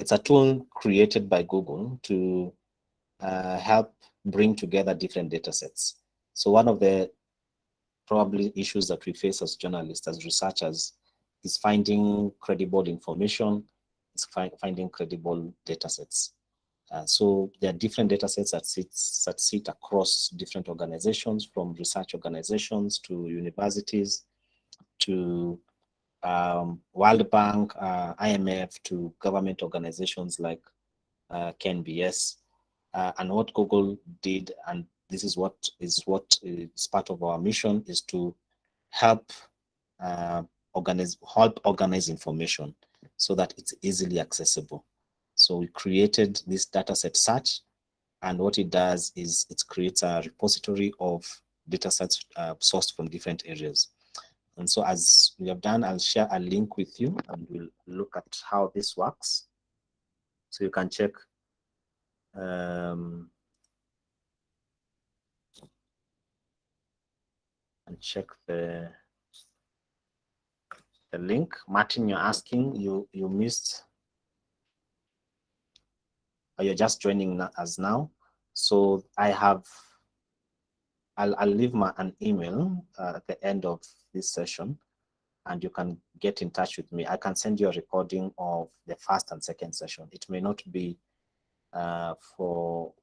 it's a tool created by Google to help bring together different data sets. So one of the probably issues that we face as journalists, as researchers, is finding credible information, is finding credible data sets. So there are different data sets that sit across different organizations, from research organizations to universities to World Bank, IMF, to government organizations like KNBS. And what Google did, and this is what is part of our mission, is to help organize information so that it's easily accessible. So we created this dataset search, and what it does is it creates a repository of datasets sourced from different areas. And so as we have done, I'll share a link with you and we'll look at how this works. So you can check and check the link. Martin, you're asking, you missed, or you're just joining us now. So I'll leave an email at the end of this session, and you can get in touch with me. I can send you a recording of the first and second session. It may not be for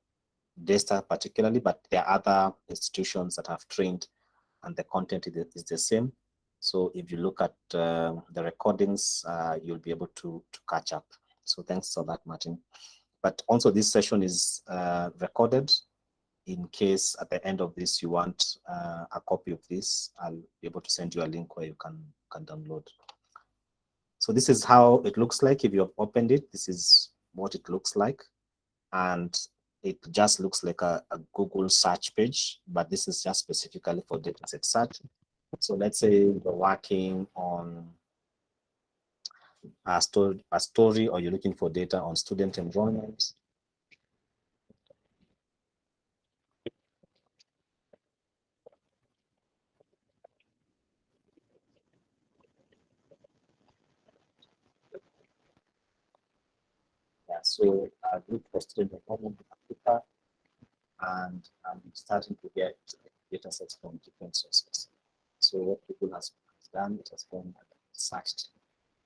DESTA particularly, but there are other institutions that have trained and the content is the same. So if you look at the recordings, you'll be able to catch up. So thanks for that, Martin. But also this session is recorded. In case at the end of this you want a copy of this, I'll be able to send you a link where you can download. So this is how it looks like. If you have opened it, this is what it looks like. And it just looks like a Google search page, but this is just specifically for dataset search. So let's say you're working on a story, or you're looking for data on student enrollment. Yeah, so I look for student enrollment in Africa, and I'm starting to get data sets from different sources. So what Google has done, it has gone and searched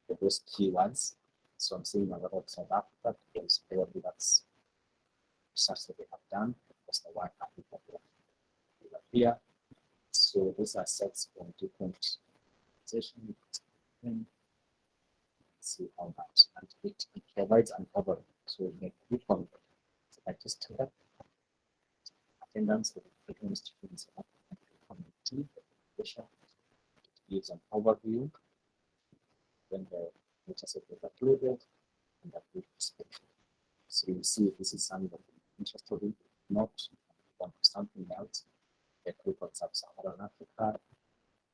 for those keywords. So I'm seeing a lot of South Africa, because probably that's research that they have done. That's the one Africa here. So these are sets from different organizations. See how that, and it provides an overview. So you make click on statistics, attendance for the different students, community, education. It gives an overview when the data set is uploaded and the description. So you see this is something that you're interested in, not want something else. I click on Sub-Saharan Africa.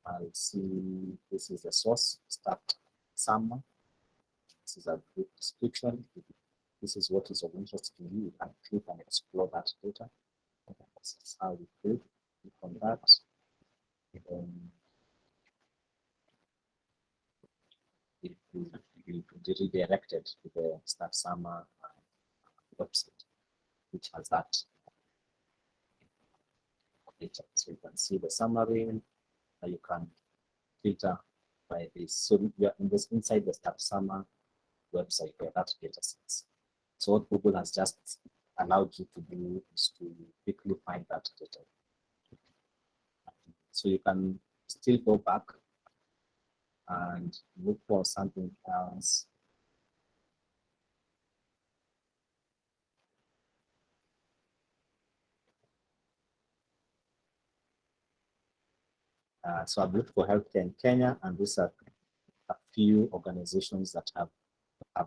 I'll see this is the source, start summer. This is a good description. This is what is of interest to you. You can click and explore that data. This is how we click on that. It will be redirected to the Start Summer website, which has that data. So you can see the summary. You can filter by this. So we are in this inside the Start Summer website where that data sets. So what Google has just allowed you to do is to quickly find that data. So you can still go back and look for something else. So I've looked for healthcare in Kenya, and these are a few organizations that have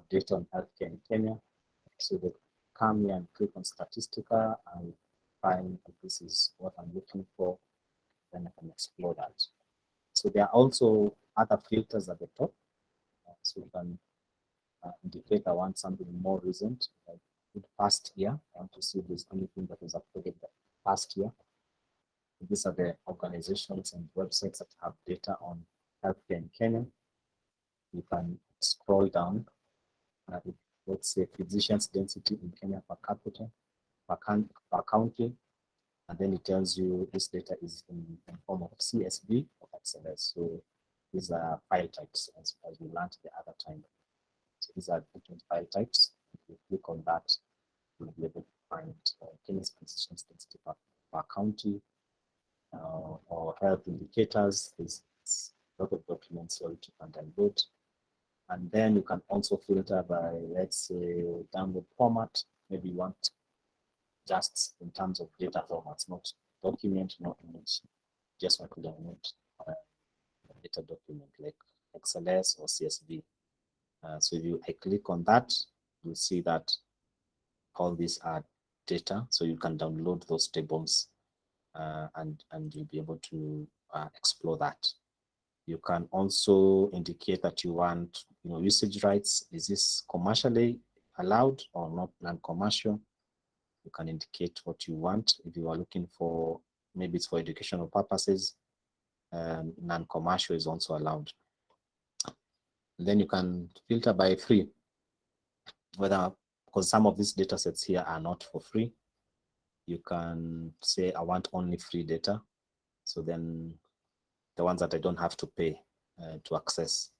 data on healthcare in Kenya. So they come here and click on Statistica and find that this is what I'm looking for, then I can explore that. So there are also other filters at the top. So you can indicate I want something more recent, like the past year. I want to see if there's anything that was uploaded the past year. These are the organizations and websites that have data on healthcare in Kenya. You can scroll down. If let's say physicians density in Kenya per capita, per county, and then it tells you this data is in form of CSV or XLS. So these are file types as we learned the other time. So these are different file types. If you click on that, you'll be able to find Kenya's physicians density per county, or health indicators. There's a lot of documents so you can download. And then you can also filter by, let's say, download format. Maybe you want just in terms of data formats, not document, not image, just want to download a data document like XLS or CSV. So if I click on that, you'll see that all these are data. So you can download those tables and you'll be able to explore that. You can also indicate that you want, usage rights. Is this commercially allowed or not non-commercial? You can indicate what you want. If you are looking for, maybe it's for educational purposes, non-commercial is also allowed. Then you can filter by free, whether, because some of these data sets here are not for free. You can say, I want only free data. So then the ones that I don't have to pay to access.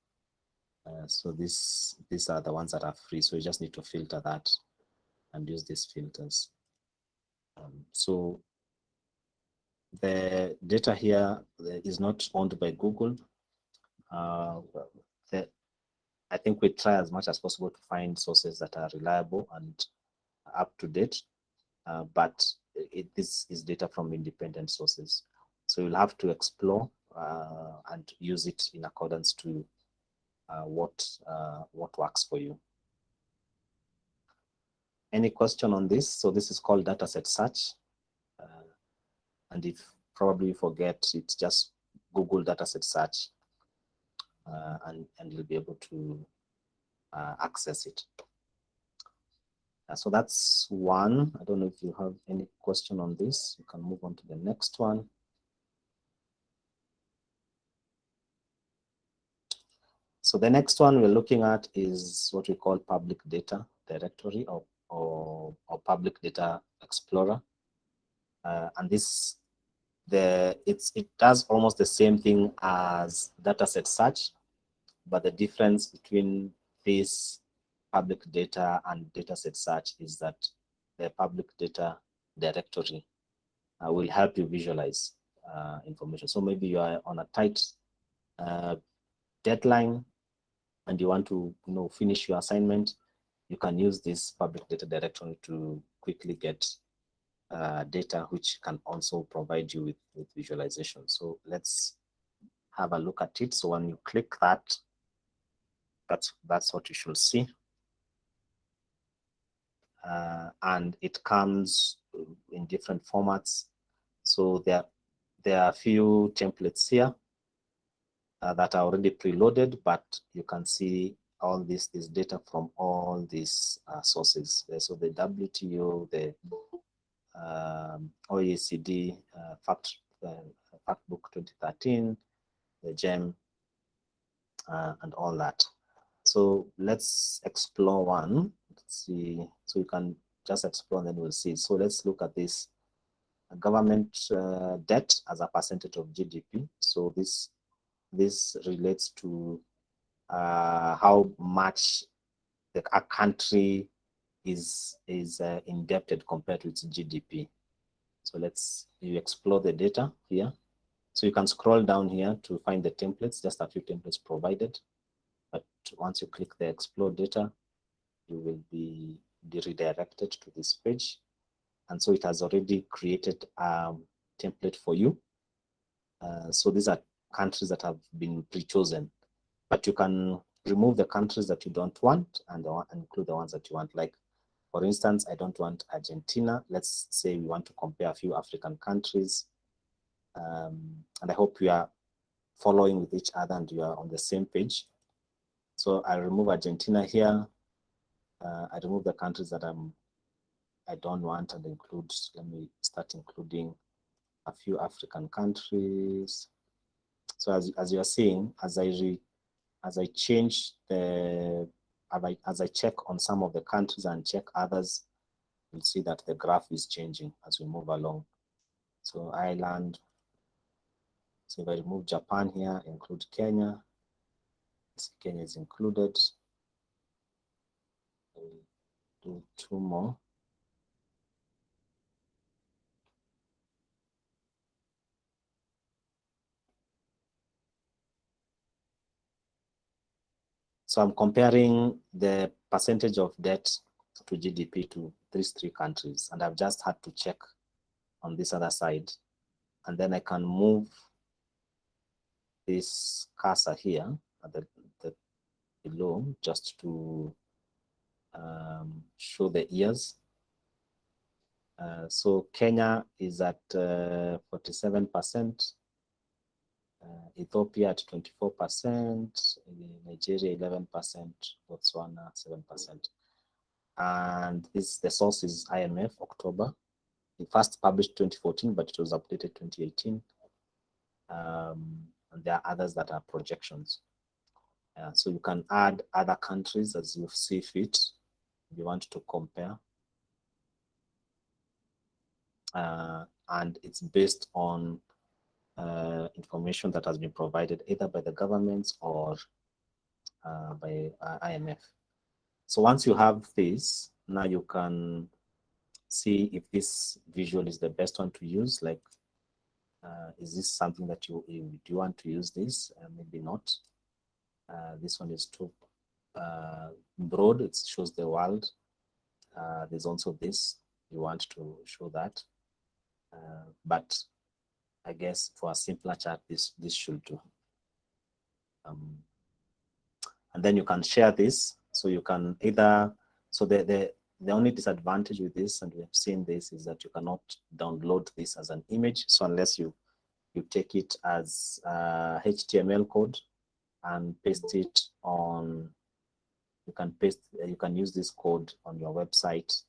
So these are the ones that are free. So you just need to filter that and use these filters. So the data here is not owned by Google. I think we try as much as possible to find sources that are reliable and up to date, but this is data from independent sources. So you'll have to explore and use it in accordance to what works for you. Any question on this? So this is called dataset search. And if probably you forget, it's just Google dataset search and you'll be able to access it. So that's one. I don't know if you have any question on this. You can move on to the next one. So the next one we're looking at is what we call public data directory or public data explorer. And this, it does almost the same thing as dataset search, but the difference between this public data and dataset search is that the public data directory will help you visualize information. So maybe you are on a tight deadline and you want to finish your assignment, you can use this public data directory to quickly get data which can also provide you with visualization. So let's have a look at it. So when you click that, that's what you should see. And it comes in different formats. So there are a few templates here that are already preloaded, but you can see all this data from all these sources. So the WTO, the OECD Factbook 2013, the GEM, and all that. So let's explore one. Let's see. So you can just explore and then we'll see. So let's look at this government debt as a percentage of GDP. So this relates to how much a country is indebted compared to its GDP. So you explore the data here. So you can scroll down here to find the templates, just a few templates provided. But once you click the explore data, you will be redirected to this page. And so it has already created a template for you. So these are countries that have been pre-chosen, but you can remove the countries that you don't want and include the ones that you want. Like, for instance, I don't want Argentina. Let's say we want to compare a few African countries. And I hope you are following with each other and you are on the same page. So I remove Argentina here. I remove the countries that I don't want and include, let me start including a few African countries. So as you are seeing, as I change the as I check on some of the countries and check others, you'll see that the graph is changing as we move along. So Ireland, so if I remove Japan here, include Kenya, Kenya is included. I'll do 2 more. So I'm comparing the percentage of debt to GDP to these 3 countries, and I've just had to check on this other side, and then I can move this cursor here at the below just to show the years. So Kenya is at 47%, Ethiopia at 24%, Nigeria 11%, Botswana 7%. And the source is IMF, October. It first published 2014, but it was updated 2018. And there are others that are projections. So you can add other countries as you see fit if you want to compare. And it's based on information that has been provided either by the governments or by IMF. So once you have this, now you can see if this visual is the best one to use. Like, is this something that do you want to use this? Maybe not. This one is too broad. It shows the world. There's also this. You want to show that. But I guess for a simpler chart, this should do. And then you can share this. So you can either, so the only disadvantage with this, and we have seen this, is that you cannot download this as an image. So unless you take it as HTML code and paste it on, you can use this code on your website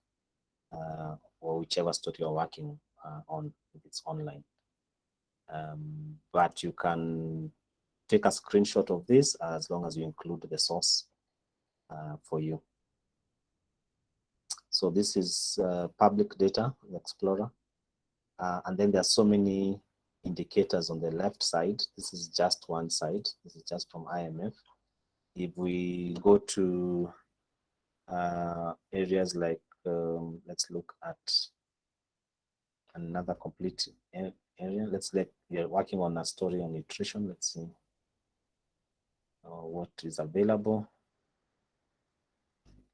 or whichever store you're working on, if it's online. But you can take a screenshot of this as long as you include the source for you. So this is public data, the Explorer. And then there are so many indicators on the left side. This is just one side. This is just from IMF. If we go to areas like, let's look at another complete area. You're working on a story on nutrition. Let's see what is available.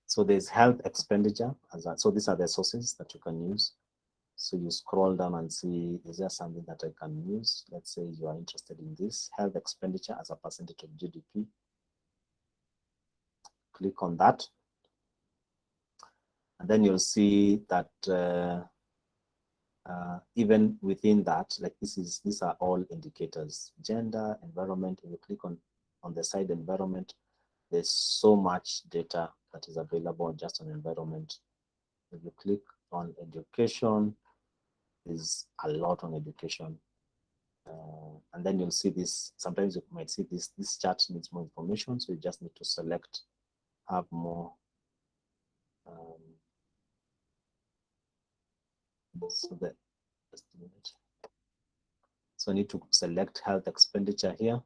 So there's health expenditure. So these are the sources that you can use. So you scroll down and see, is there something that I can use? Let's say you are interested in this, health expenditure as a percentage of GDP. Click on that. And then you'll see that even within that, like these are all indicators, gender, environment. If you click on the side environment, there's so much data that is available just on environment. If you click on education, there's a lot on education. And then you'll see this, sometimes you might see this chart needs more information, so you just need to select, have more. So I need to select health expenditure here.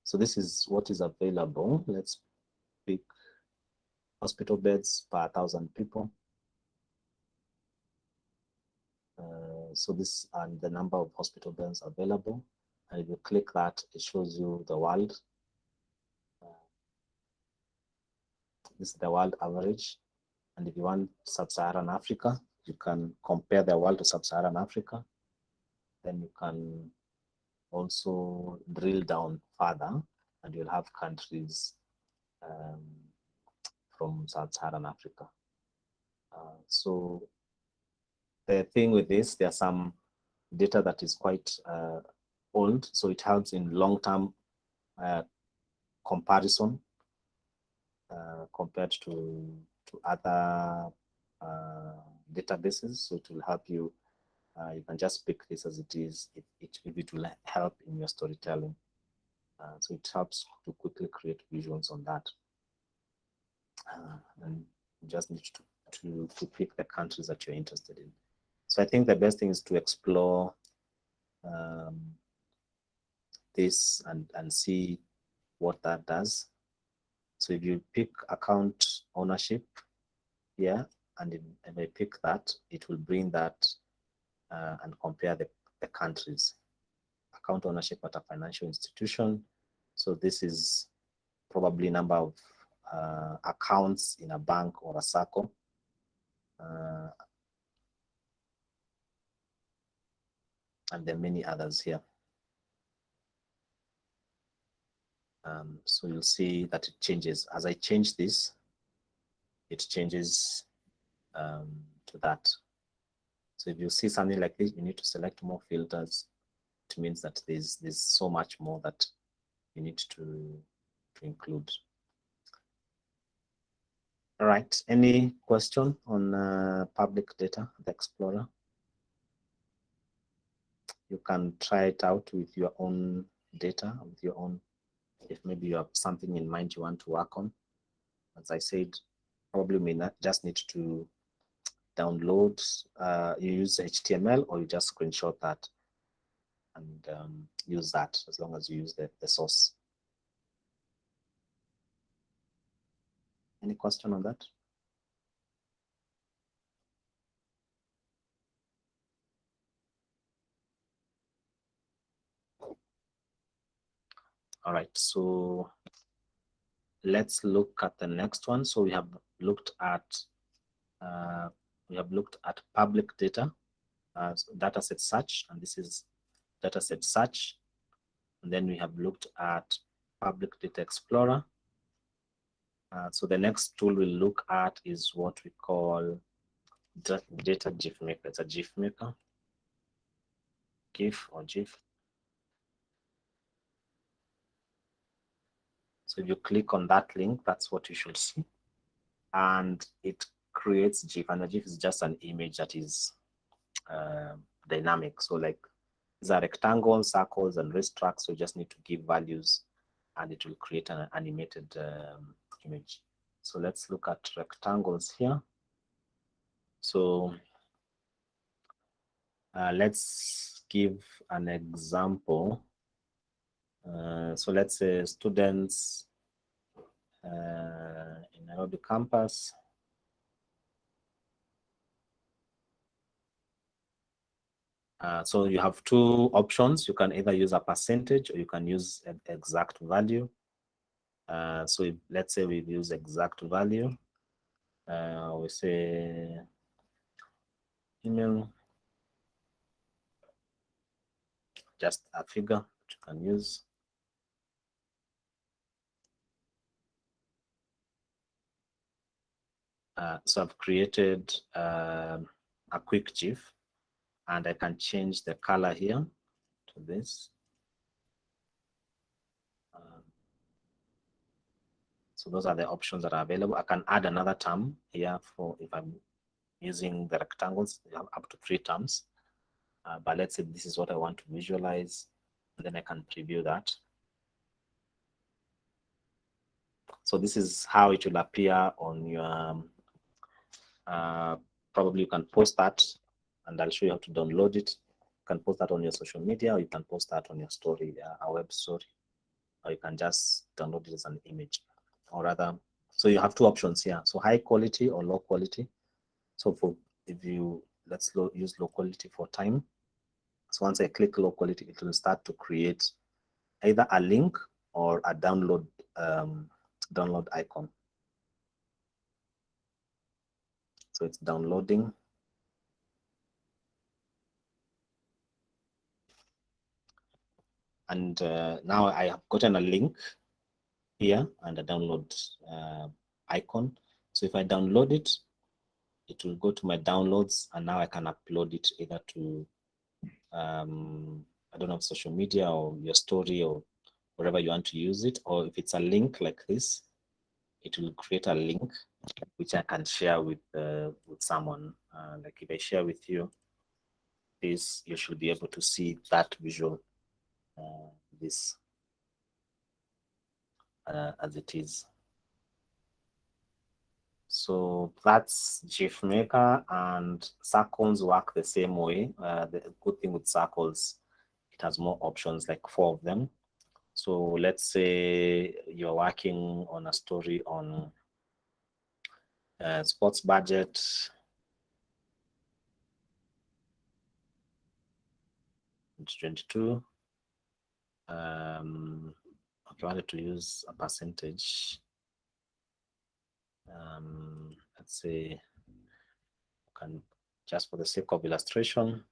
So this is what is available. Let's pick hospital beds per 1,000 people. So this and the number of hospital beds available. And if you click that, it shows you the world. This is the world average. And if you want sub-Saharan Africa, you can compare the world to sub-Saharan Africa. Then you can also drill down further, and you'll have countries from sub-Saharan Africa. So the thing with this, there's some data that is quite old, so it helps in long-term comparison compared to other databases, so it will help you. You can just pick this as it is, if it will help in your storytelling. So it helps to quickly create visuals on that. And you just need to pick the countries that you're interested in. So I think the best thing is to explore this and see what that does. So if you pick account ownership here, and if I pick that, it will bring that and compare the countries. Account ownership at a financial institution. So this is probably number of accounts in a bank or a SACCO. And there are many others here. So you'll see that it changes. As I change this, it changes to that. So if you see something like this, you need to select more filters. It means that there's so much more that you need to include. All right, any question on public data, the Explorer? You can try it out with your own data, with your own, if maybe you have something in mind you want to work on. As I said, probably may not just need to download, you use HTML, or you just screenshot that and use that, as long as you use the source. Any question on that? All right, so let's look at the next one. So we have looked at public data, dataset search, and this is dataset search. And then we have looked at Public Data Explorer. So the next tool we'll look at is what we call data GIF maker. It's a GIF maker, GIF or GIF. So if you click on that link, that's what you should see. And it creates GIF, and a GIF is just an image that is dynamic. So like these are rectangles, circles, and racetracks. So you just need to give values, and it will create an animated image. So let's look at rectangles here. So let's give an example. So let's say students in Nairobi campus. So you have two options. You can either use a percentage, or you can use an exact value. So let's say we use exact value. We say email, just a figure that you can use. So I've created a quick GIF, and I can change the color here to this. So those are the options that are available. I can add another term here for if I'm using the rectangles. You have up to 3 terms. But let's say this is what I want to visualize, and then I can preview that. So this is how it will appear on your, probably you can post that, and I'll show you how to download it. You can post that on your social media, or you can post that on your story, a web story, or you can just download it as an image, or rather, so you have 2 options here. So high quality or low quality. So for, if you, let's use low quality for time. So once I click low quality, it will start to create either a link or a download download icon. So it's downloading. And now I have gotten a link here and a download icon. So if I download it, it will go to my downloads, and now I can upload it either to I don't know, social media or your story or wherever you want to use it, or if it's a link like this, it will create a link which I can share with someone. Like if I share with you this, you should be able to see that visual, this as it is. So that's GIF Maker, and circles work the same way. The good thing with circles, it has more options, like 4 of them. So let's say you're working on a story on sports budget. It's 22. Okay, I wanted to use a percentage. Let's say, can just for the sake of illustration,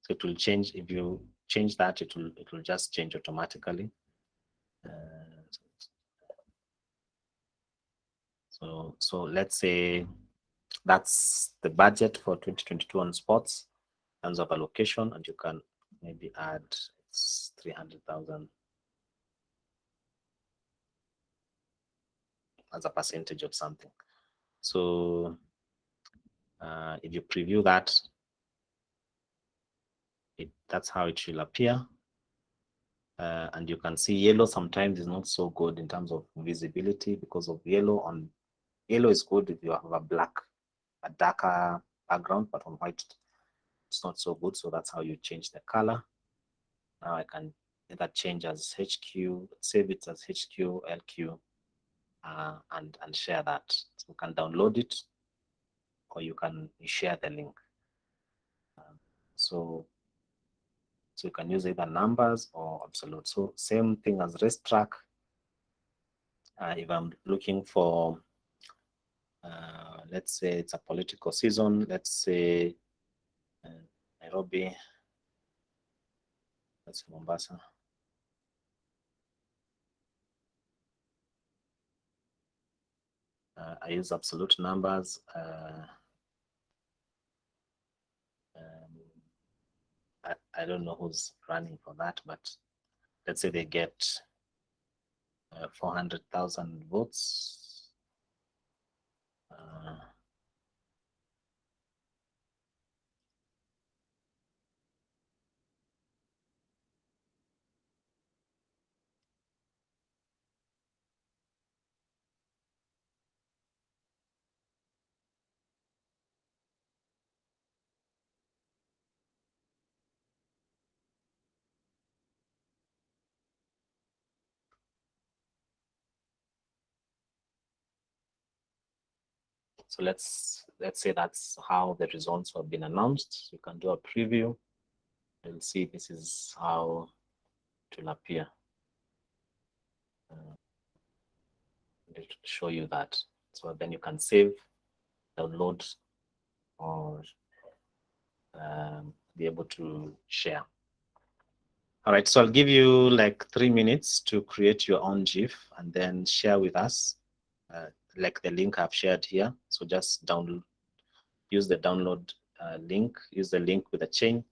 so it will change. If you change that, it will just change automatically. So let's say that's the budget for 2022 on sports in terms of allocation, and you can maybe add 300,000 as a percentage of something. So if you preview that, that's how it should appear. And you can see yellow sometimes is not so good in terms of visibility because of yellow. Yellow is good if you have a darker background, but on white it's not so good. So that's how you change the color. Now I can either change as HQ, save it as HQ, LQ, and share that. So you can download it, or you can share the link. So you can use either numbers or absolute. So same thing as racetrack. If I'm looking for, let's say it's a political season, let's say Nairobi, let's say Mombasa. I use absolute numbers. I don't know who's running for that, but let's say they get 400,000 votes. So let's say that's how the results have been announced. You can do a preview and see this is how it will appear. It will show you that. So then you can save, download, or be able to share. All right, so I'll give you like 3 minutes to create your own GIF and then share with us, like the link I've shared here. So just download, use the download link, use the link with a chain,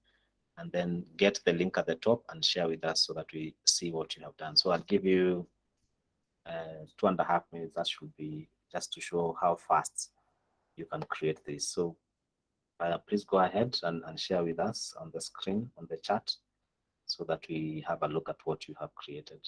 and then get the link at the top and share with us so that we see what you have done. So I'll give you 2.5 minutes. That should be just to show how fast you can create this. So please go ahead and share with us on the screen, on the chat, so that we have a look at what you have created.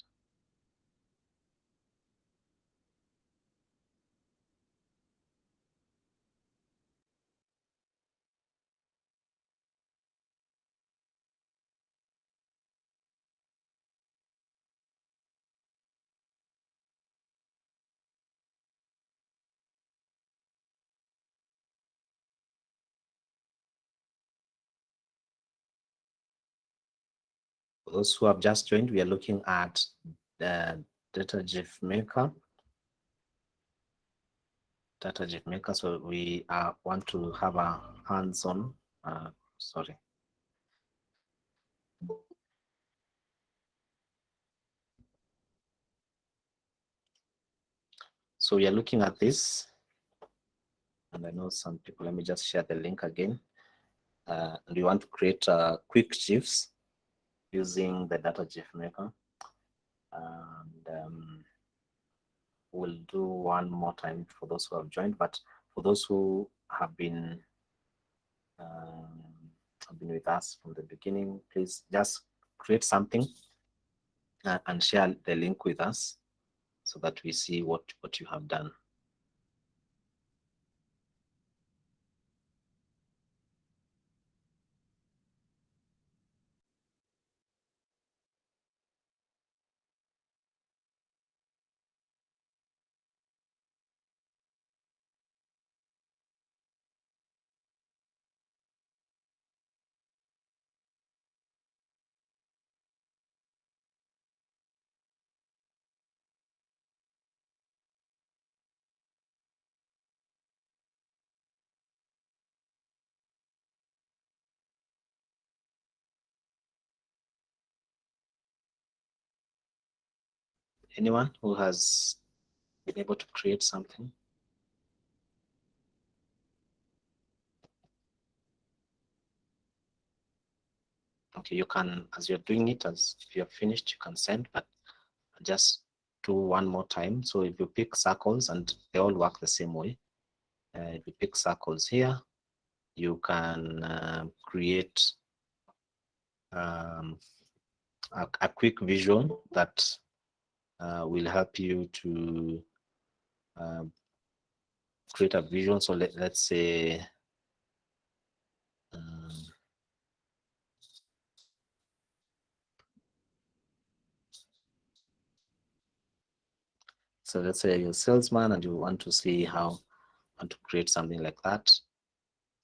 For those who have just joined, we are looking at the data GIF maker. So we want to have a hands-on Sorry. So we are looking at this, and I know some people, let me just share the link again. And we want to create quick GIFs using the data GIF maker. And we'll do one more time for those who have joined, but for those who have been with us from the beginning, please just create something and share the link with us so that we see what you have done. Anyone who has been able to create something? Okay, you can, as you're doing it, as if you're finished, you can send, but just do one more time. So if you pick circles, and they all work the same way, if you pick circles here, you can create a quick visual that will help you to create a vision. So let's say so let's say you're a salesman and you want to see how to create something like that.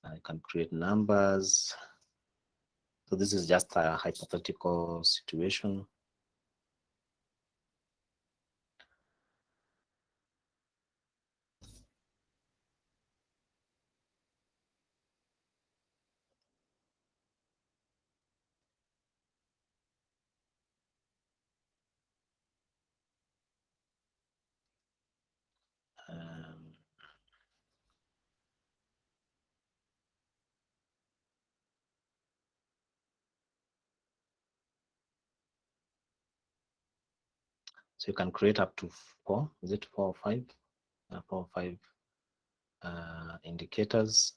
I can create numbers. So this is just a hypothetical situation. So you can create up to 4, is it 4 or 5? 4 or 5 indicators.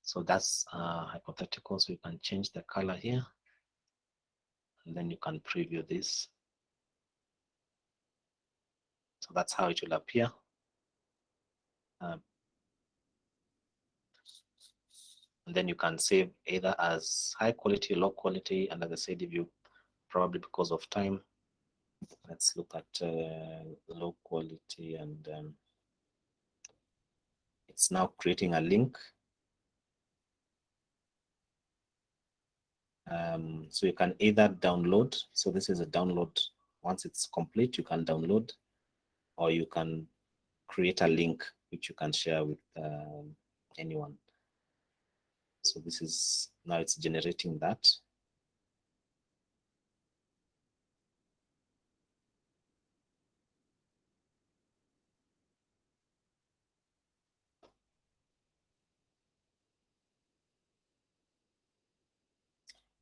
So that's hypothetical. So you can change the color here, and then you can preview this. So that's how it will appear. And then you can save either as high quality, low quality, and as I said, if you probably because of time, let's look at low quality, and it's now creating a link. So you can either download. So this is a download. Once it's complete, you can download, or you can create a link which you can share with anyone. So this is now it's generating that.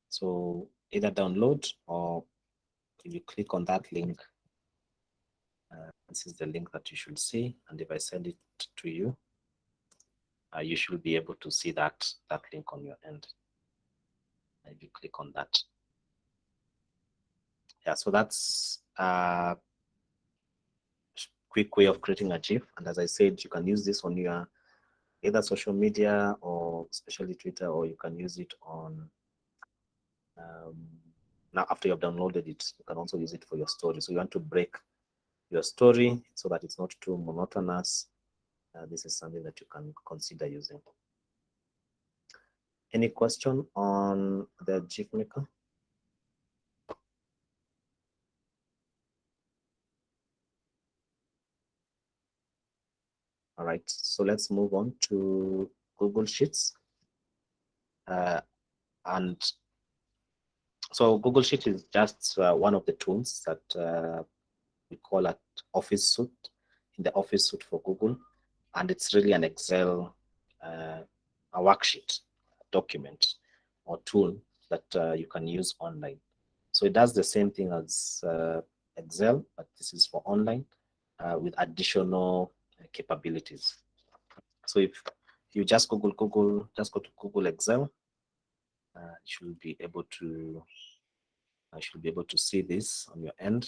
So either download, or if you click on that link, this is the link that you should see. And if I send it to you, you should be able to see that link on your end. If you click on that. Yeah, so that's a quick way of creating a GIF. And as I said, you can use this on your either social media, or especially Twitter, or you can use it on now after you've downloaded it, you can also use it for your story. So you want to break your story so that it's not too monotonous. This is something that you can consider using. Any question on the GIF maker? right, so let's move on to Google Sheets. And so Google Sheet is just one of the tools that we call it Office Suite, in the Office Suite for Google. And it's really an Excel, a worksheet, document, or tool that you can use online. So it does the same thing as Excel, but this is for online with additional capabilities. So if you just just go to Google Excel, you should be able to see this on your end.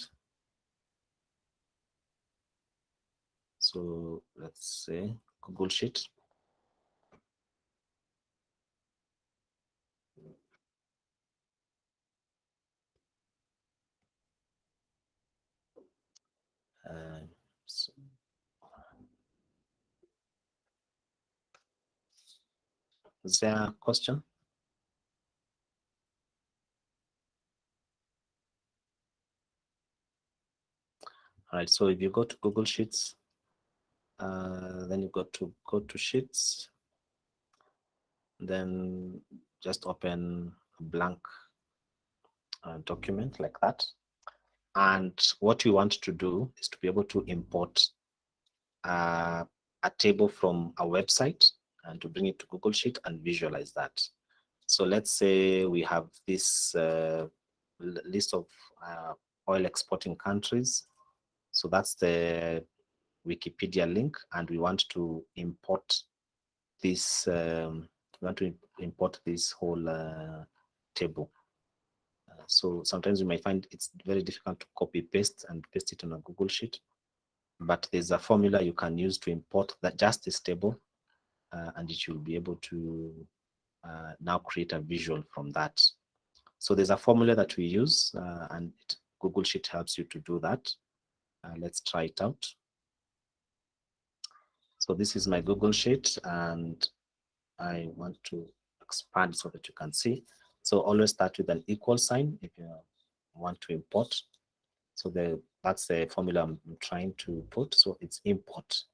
So let's say Google Sheet. So is there a question? All right, so if you go to Google Sheets, then you go to Sheets, then just open a blank document like that. And what you want to do is to be able to import a table from a website and to bring it to Google Sheet and visualize that. So let's say we have this list of oil exporting countries. So that's the Wikipedia link, and we want to import this. We want to import this whole table. So sometimes you might find it's very difficult to copy paste and paste it on a Google Sheet, but there's a formula you can use to import that just this table, and it will be able to now create a visual from that. So there's a formula that we use, and Google Sheet helps you to do that. Let's try it out. So this is my Google Sheet, and I want to expand so that you can see. So always start with an equal sign if you want to import. So that's the formula I'm trying to put. So it's import.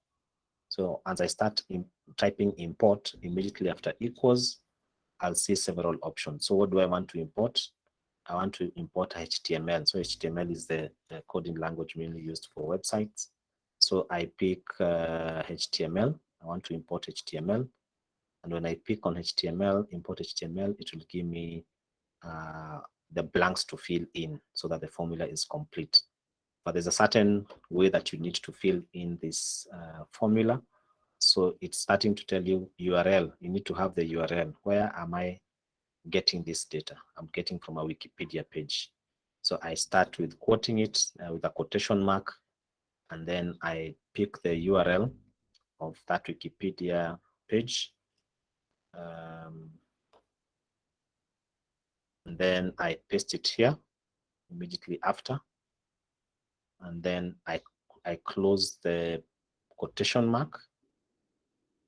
So as I start typing import, immediately after equals, I'll see several options. So what do I want to import? I want to import HTML. So HTML is the coding language mainly used for websites. So I pick HTML. I want to import HTML. And when I pick on HTML, import HTML, it will give me the blanks to fill in so that the formula is complete. But there's a certain way that you need to fill in this formula. So it's starting to tell you URL. You need to have the URL. Where am I getting this data? I'm getting from a Wikipedia page. So I start with quoting it with a quotation mark, and then I pick the URL of that Wikipedia page. And then I paste it here immediately after. And then I close the quotation mark,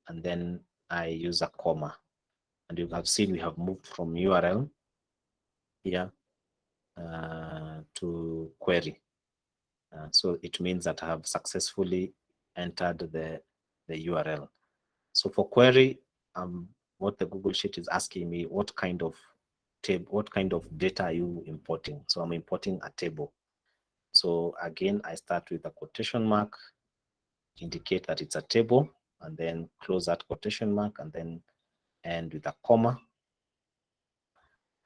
and then I use a comma. And you have seen we have moved from URL here to query. So it means that I have successfully entered the URL. So for query, what the Google Sheet is asking me, what kind of data are you importing? So I'm importing a table. So again, I start with a quotation mark, indicate that it's a table, and then close that quotation mark, and then end with a comma.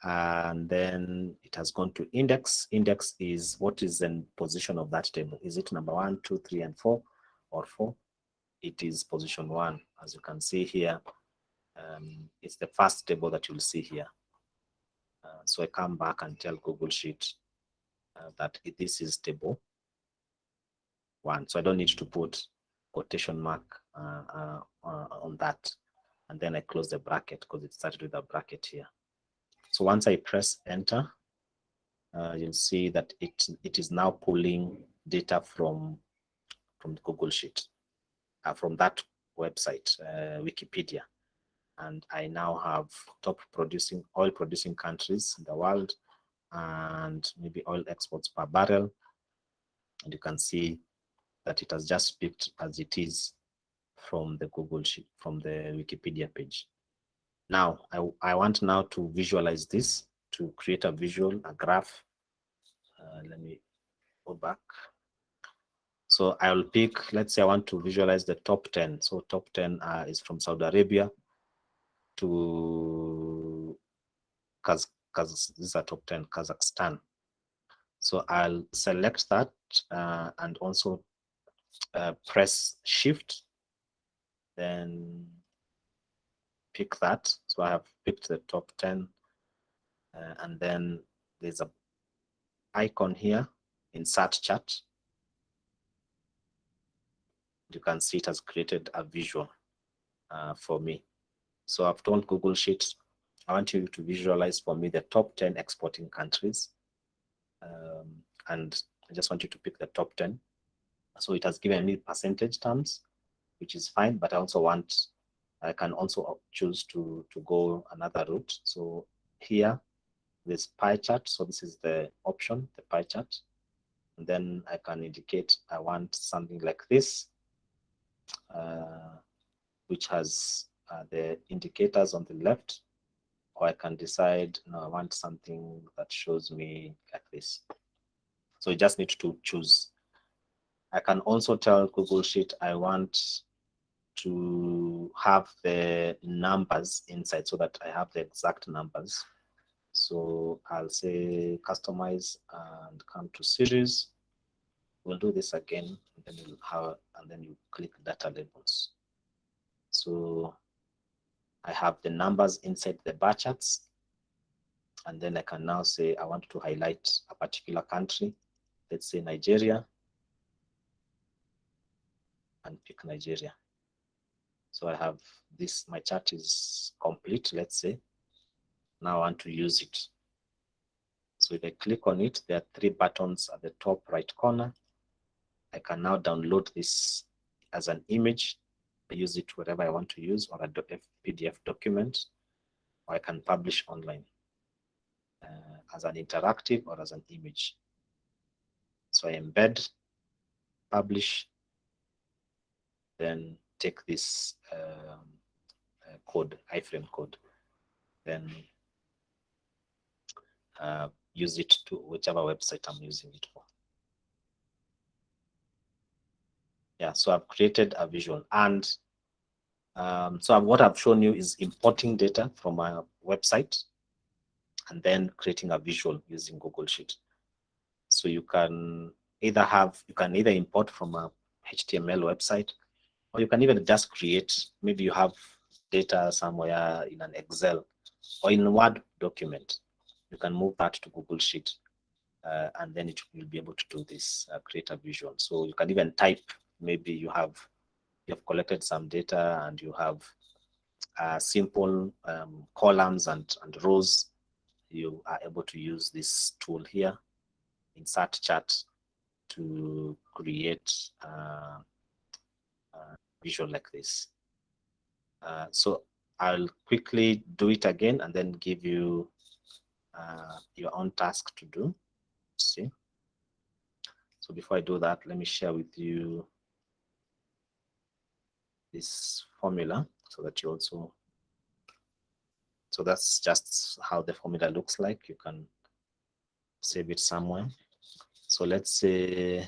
And then it has gone to index. Index is what is the position of that table. Is it number 1, 2, 3, and 4, or 4? It is position 1. As you can see here, it's the first table that you'll see here. So I come back and tell Google Sheet that this is table 1. So I don't need to put quotation mark on that. And then I close the bracket because it started with a bracket here. So once I press enter, you'll see that it is now pulling data from the Google Sheet, from that website, Wikipedia. And I now have top oil producing countries in the world, and maybe oil exports per barrel. And you can see that it has just picked as it is from the Google Sheet, from the Wikipedia page. Now, I want now to visualize this, to create a visual, a graph. Let me go back. So I'll pick, let's say I want to visualize the top 10. So top 10 is from Saudi Arabia to these are top 10, Kazakhstan. So I'll select that and also press Shift, then pick that. So I have picked the top 10 and then there's a icon here, insert chart. You can see it has created a visual for me. So I've told Google Sheets, I want you to visualize for me the top 10 exporting countries. And I just want you to pick the top 10. So it has given me percentage terms, which is fine, but I can also choose to go another route. So here, this pie chart. So this is the option, the pie chart. And then I can indicate I want something like this, which has the indicators on the left, or I can decide, no, I want something that shows me like this. So you just need to choose. I can also tell Google Sheet I want to have the numbers inside so that I have the exact numbers. So I'll say customize and come to series. We'll do this again, and then you click data labels. So I have the numbers inside the bar charts, and then I can now say I want to highlight a particular country. Let's say Nigeria, and pick Nigeria. So I have this, my chart is complete, let's say. Now I want to use it. So if I click on it, there are 3 buttons at the top right corner. I can now download this as an image, use it wherever I want to use, or a PDF document, or I can publish online as an interactive or as an image. So I embed, publish, then take this code, iframe code, then use it to whichever website I'm using it for. Yeah, so I've created a visual, and so what I've shown you is importing data from my website and then creating a visual using Google Sheet. So you can either import from a HTML website, or you can even just create, maybe you have data somewhere in an Excel or in a Word document. You can move that to Google Sheet, and then it will be able to do this, create a visual. So you can even type, maybe you have collected some data and you have simple columns and rows. You are able to use this tool here, insert chart, to create a visual like this. So I'll quickly do it again and then give you your own task to do. See. So before I do that, let me share with you this formula so that you also, so that's just how the formula looks like. You can save it somewhere. So let's say,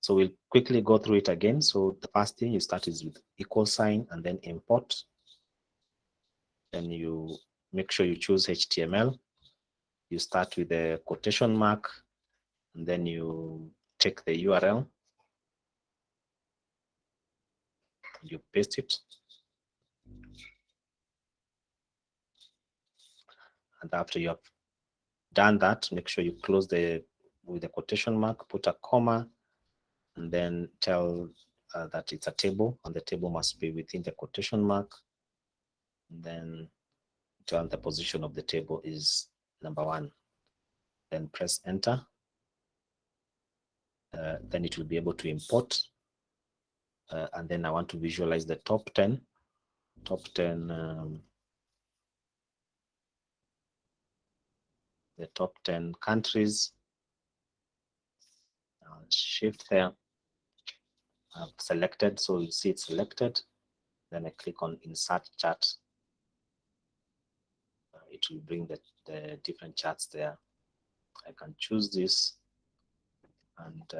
so we'll quickly go through it again. So the first thing you start is with equal sign and then import. Then you make sure you choose HTML. You start with the quotation mark, and then you take the URL, you paste it. And after you have done that, make sure you close with the quotation mark, put a comma, and then tell that it's a table, and the table must be within the quotation mark. And then tell the position of the table is number 1. Then press enter. Then it will be able to import. And then I want to visualize the top 10. The top 10 countries. Shift there. I've selected, so you see it's selected. Then I click on insert chart. It will bring the different charts there. I can choose this and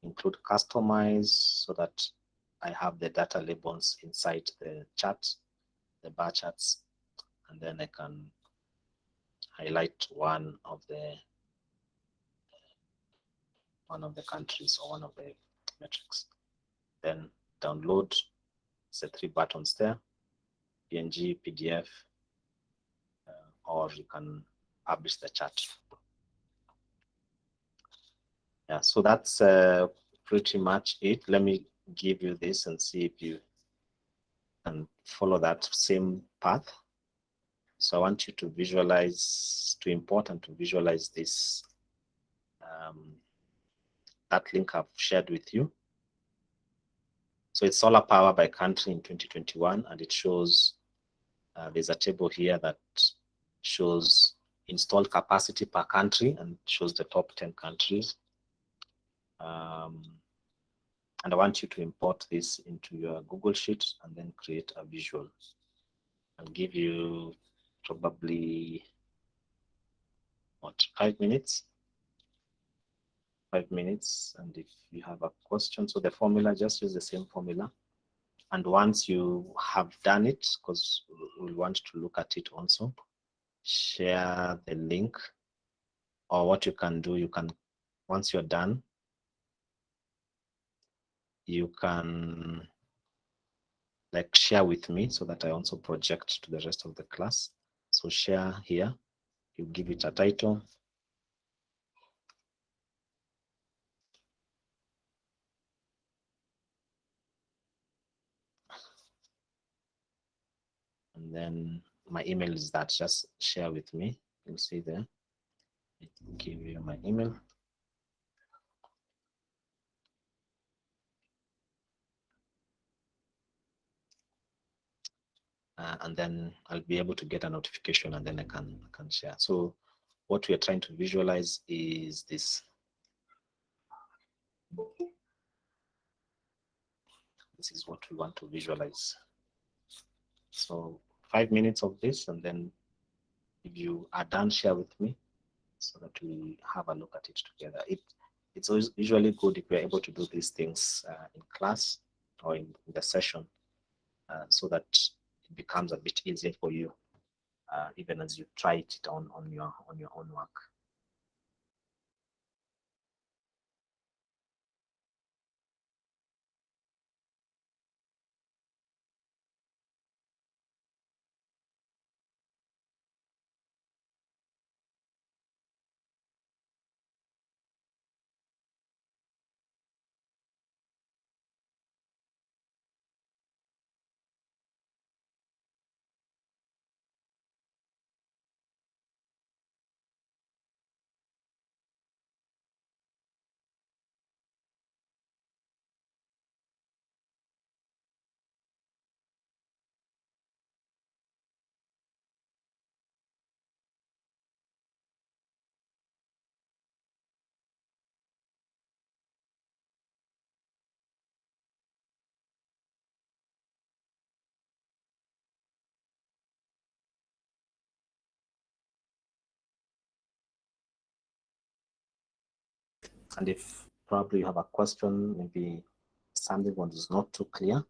include customize so that I have the data labels inside the chart, the bar charts, and then I can highlight one of the countries or one of the metrics. Then download, the 3 buttons there, PNG, PDF, or you can publish the chart. Yeah, so that's pretty much it. Let me give you this and see if you can follow that same path. So I want you to visualize, to import and to visualize this, that link I've shared with you. So it's solar power by country in 2021, and it shows there's a table here that shows installed capacity per country and shows the top 10 countries. And I want you to import this into your Google Sheet and then create a visual. I'll give you probably, what, 5 minutes? 5 minutes. And if you have a question, so the formula, just use the same formula. And once you have done it, because we'll want to look at it also, share the link. Or what you can do, you can, once you're done, you can like share with me so that I also project to the rest of the class. So share here, you give it a title. And then my email is that, just share with me. You'll see there, it will give you my email. And then I'll be able to get a notification and then I can share. So what we are trying to visualize is this. This is what we want to visualize. So 5 minutes of this, and then if you are done, share with me so that we have a look at it together. It's usually good if we're able to do these things in class or in the session so that it becomes a bit easier for you even as you try it on your own work. And if probably you have a question, maybe something that is not too clear,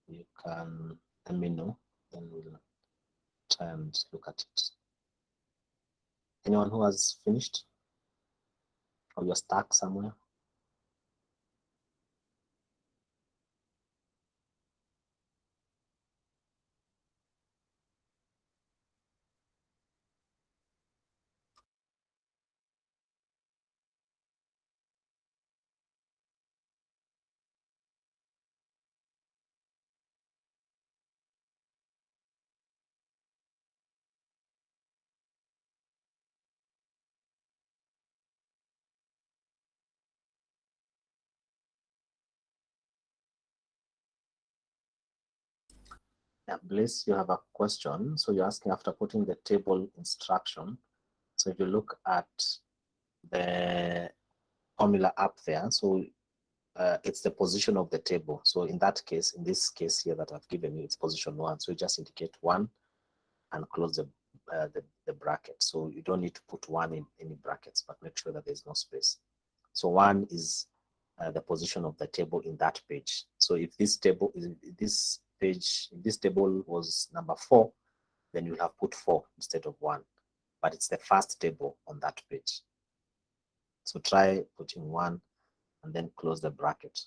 you can let me know, then we'll try and look at it. Anyone who has finished? Or you're stuck somewhere? Yeah, Bliss, you have a question. So you're asking after putting the table instruction. So if you look at the formula up there. So it's the position of the table. So in that case, in this case here that I've given you, it's position 1. So you just indicate 1 and close the bracket. So you don't need to put 1 in any brackets, but make sure that there's no space. So 1 is the position of the table in that page. So if this table is this page, if this table was number 4, then you'll have put 4 instead of 1. But it's the first table on that page. So try putting 1 and then close the bracket.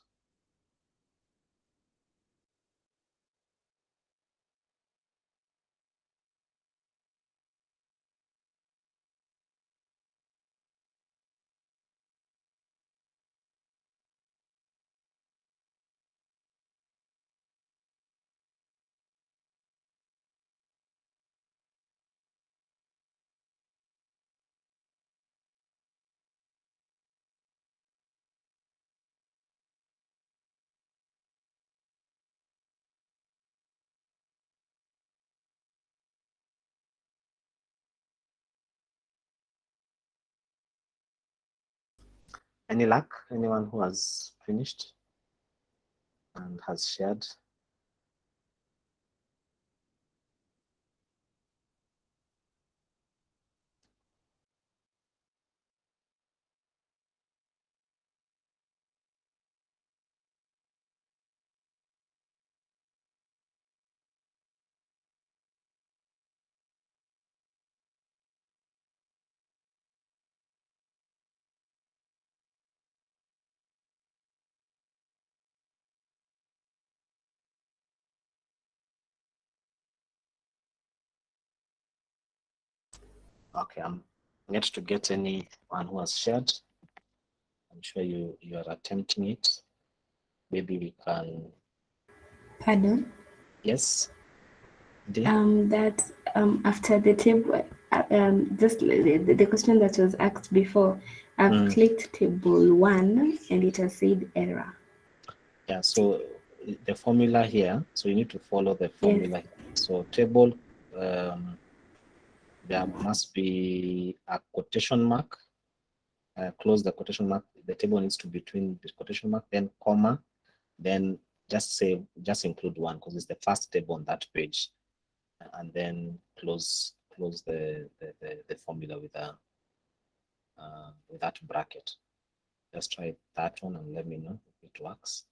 Any luck? Anyone who has finished and has shared? Okay, I'm yet to get anyone who has shared. I'm sure you are attempting it. Maybe we can. Pardon? Yes. That after the table, just the question that was asked before, I've clicked table 1 and it has said error. Yeah, so the formula here, so you need to follow the formula. Yes. So table, there must be a quotation mark. Close the quotation mark. The table needs to be between the quotation mark, then comma, then just include 1 because it's the first table on that page, and then close the formula with that bracket. Just try that one and let me know if it works.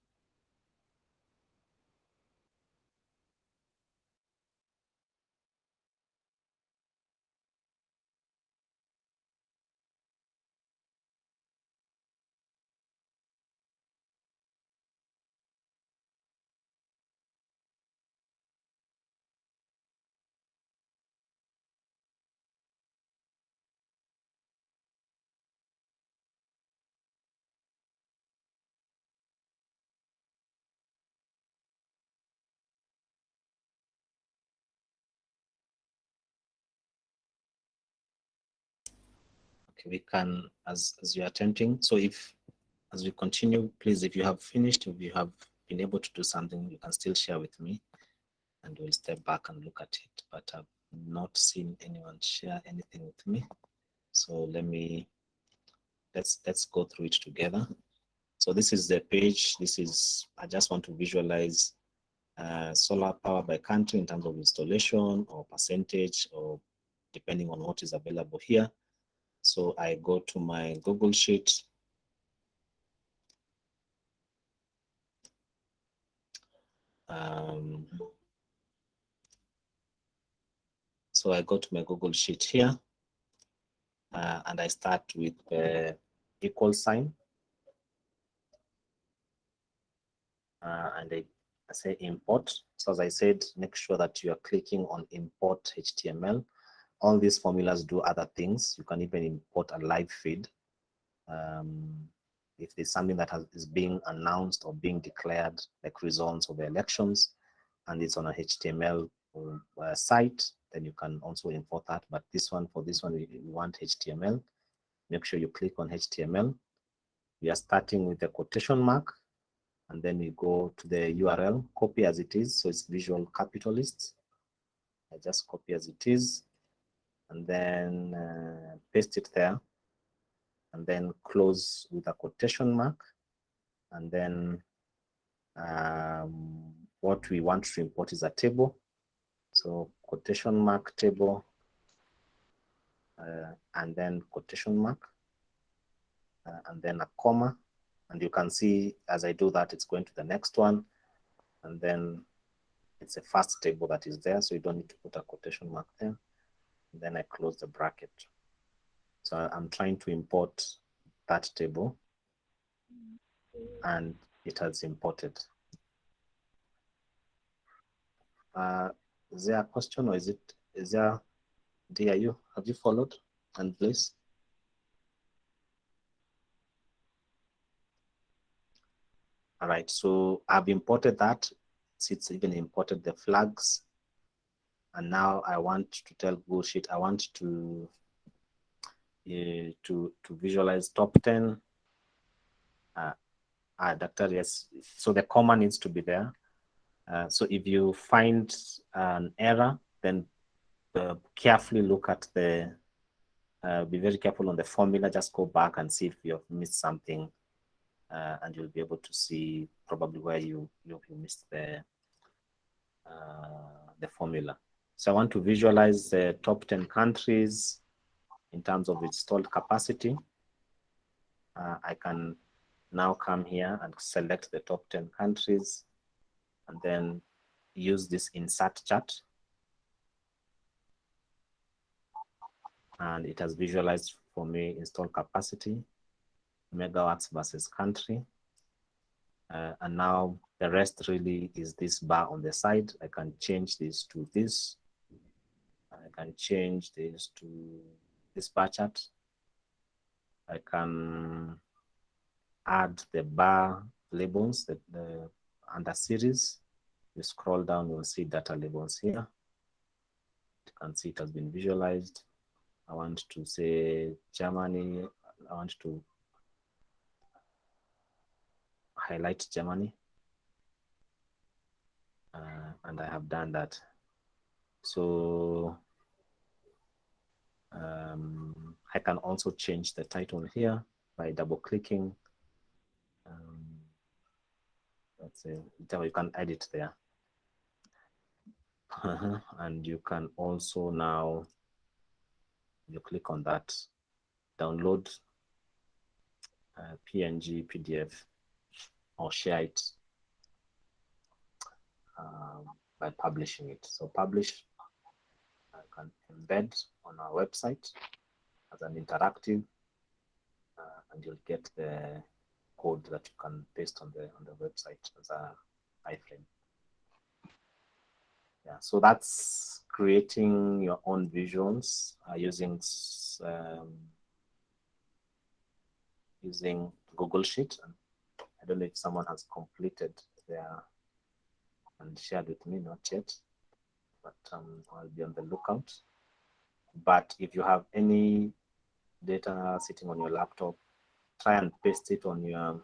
Okay, we can, as you're attempting. So as we continue, please, if you have finished, if you have been able to do something, you can still share with me and we'll step back and look at it. But I've not seen anyone share anything with me. So let's go through it together. So this is the page. I just want to visualize solar power by country in terms of installation or percentage, or depending on what is available here. So I go to my Google Sheet. So I go to my Google Sheet here, and I start with the equal sign. And I say import. So as I said, make sure that you are clicking on import HTML. All these formulas do other things. You can even import a live feed. If there's something that is being announced or being declared, like results of the elections, and it's on a HTML site, then you can also import that. But for this one, we want HTML. Make sure you click on HTML. We are starting with the quotation mark, and then we go to the URL, copy as it is. So it's visual capitalists. I just copy as it is, and then paste it there. and then close with a quotation mark, and then what we want to import is a table. So quotation mark table, and then quotation mark, and then a comma. And you can see as I do that, it's going to the next one. And then it's a first table that is there, so you don't need to put a quotation mark there. And then I close the bracket. So I'm trying to import that table, and it has imported. Is there a question, or is there, have you followed? And please. All right, so I've imported that. It's even imported the flags. And now I want to tell Google Sheet, I want to visualize top 10. Doctor, yes. So the comma needs to be there. So if you find an error, then carefully look at the, be very careful on the formula. Just go back and see if you have missed something, and you'll be able to see probably where you missed the formula. So I want to visualize the top 10 countries in terms of installed capacity. I can now come here and select the top 10 countries, and then use this insert chart. And it has visualized for me installed capacity, megawatts versus country. And now the rest really is this bar on the side. I can change this to this. I can change this to this bar chart. I can add the bar labels, the under series. You scroll down, you'll see data labels here. You can see it has been visualized. I want to say Germany. I want to highlight Germany. And I have done that. So I can also change the title here by double clicking. Let's say you can edit there. And you can also now, you click on that, download PNG, PDF, or share it by publishing it. So publish, I can embed on our website as an interactive, and you'll get the code that you can paste on the website as a iframe. Yeah, so that's creating your own visuals using Google Sheet. And I don't know if someone has completed their and shared with me, not yet, but I'll be on the lookout. But if you have any data sitting on your laptop, try and paste it on your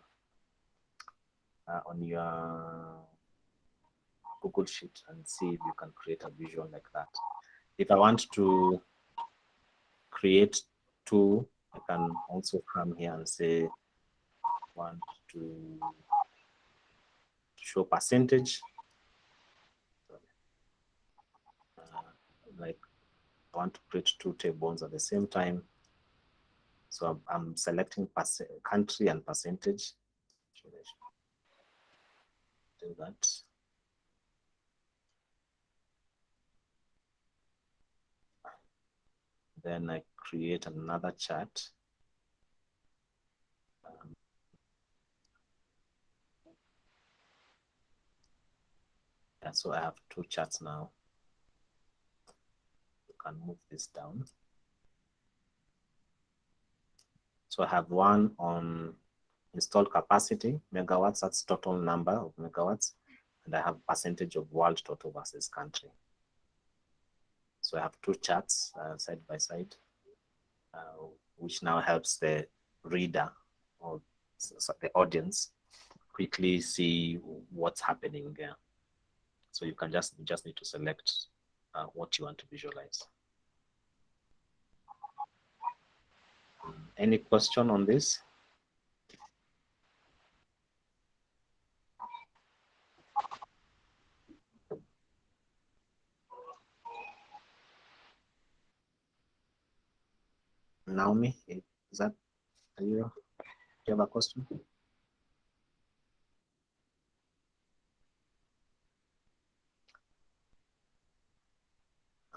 Google Sheet and see if you can create a visual like that. If I want to create two, I can also come here and say, want to show percentage. Like I want to create two tables at the same time. So I'm selecting country and percentage. Do that. Then I create another chart. Yeah, so I have two charts now. You can move this down. So I have one on installed capacity, megawatts, that's total number of megawatts. And I have percentage of world total versus country. So I have two charts side by side, which now helps the reader or the audience quickly see what's happening there. So you can just need to select what you want to visualize. Any question on this? Naomi, is that, do you have a question?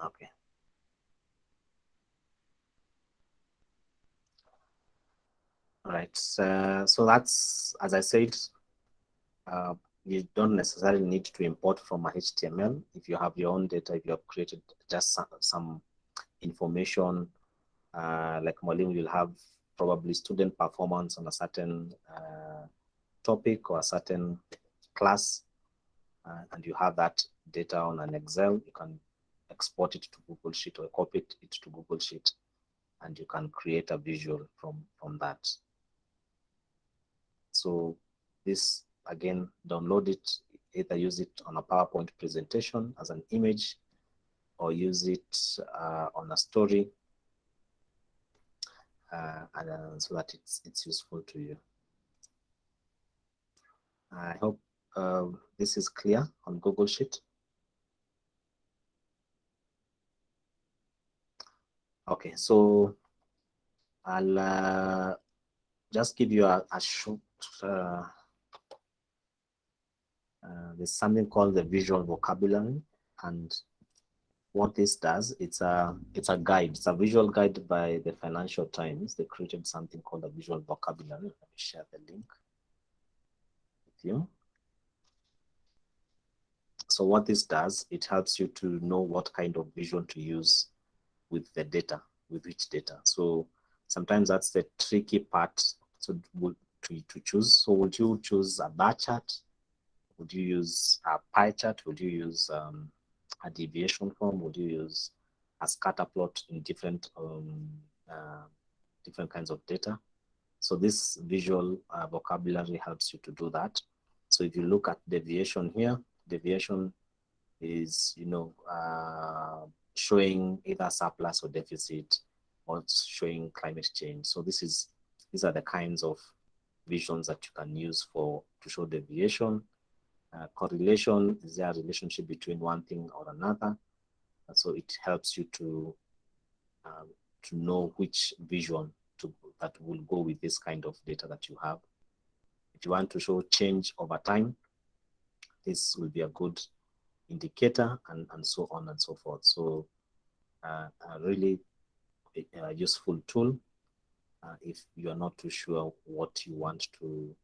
Okay. All right. So that's, as I said, you don't necessarily need to import from a HTML. If you have your own data, if you have created just some information, like Molim, you'll have probably student performance on a certain topic or a certain class, and you have that data on an Excel, you can export it to Google Sheet or copy it to Google Sheet, and you can create a visual from that. So this, again, download it, either use it on a PowerPoint presentation as an image, or use it on a story, and so that it's useful to you. I hope this is clear on Google Sheet. Okay, so I'll just give you a short, there's something called the visual vocabulary, and what this does, it's a guide, it's a visual guide by the Financial Times. They created something called a visual vocabulary. Let me share the link with you. So what this does, it helps you to know what kind of visual to use with the data, with which data. So sometimes that's the tricky part. So to choose. So would you choose a bar chart? Would you use a pie chart? Would you use a deviation form? Would you use a scatter plot in different kinds of data? So this visual vocabulary helps you to do that. So if you look at deviation here, deviation is, showing either surplus or deficit, or showing climate change. So these are the kinds of visions that you can use to show deviation. Correlation, is there a relationship between one thing or another? So it helps you to know which vision that will go with this kind of data that you have. If you want to show change over time, this will be a good indicator, and so on and so forth. So a really useful tool if you are not too sure what you want to,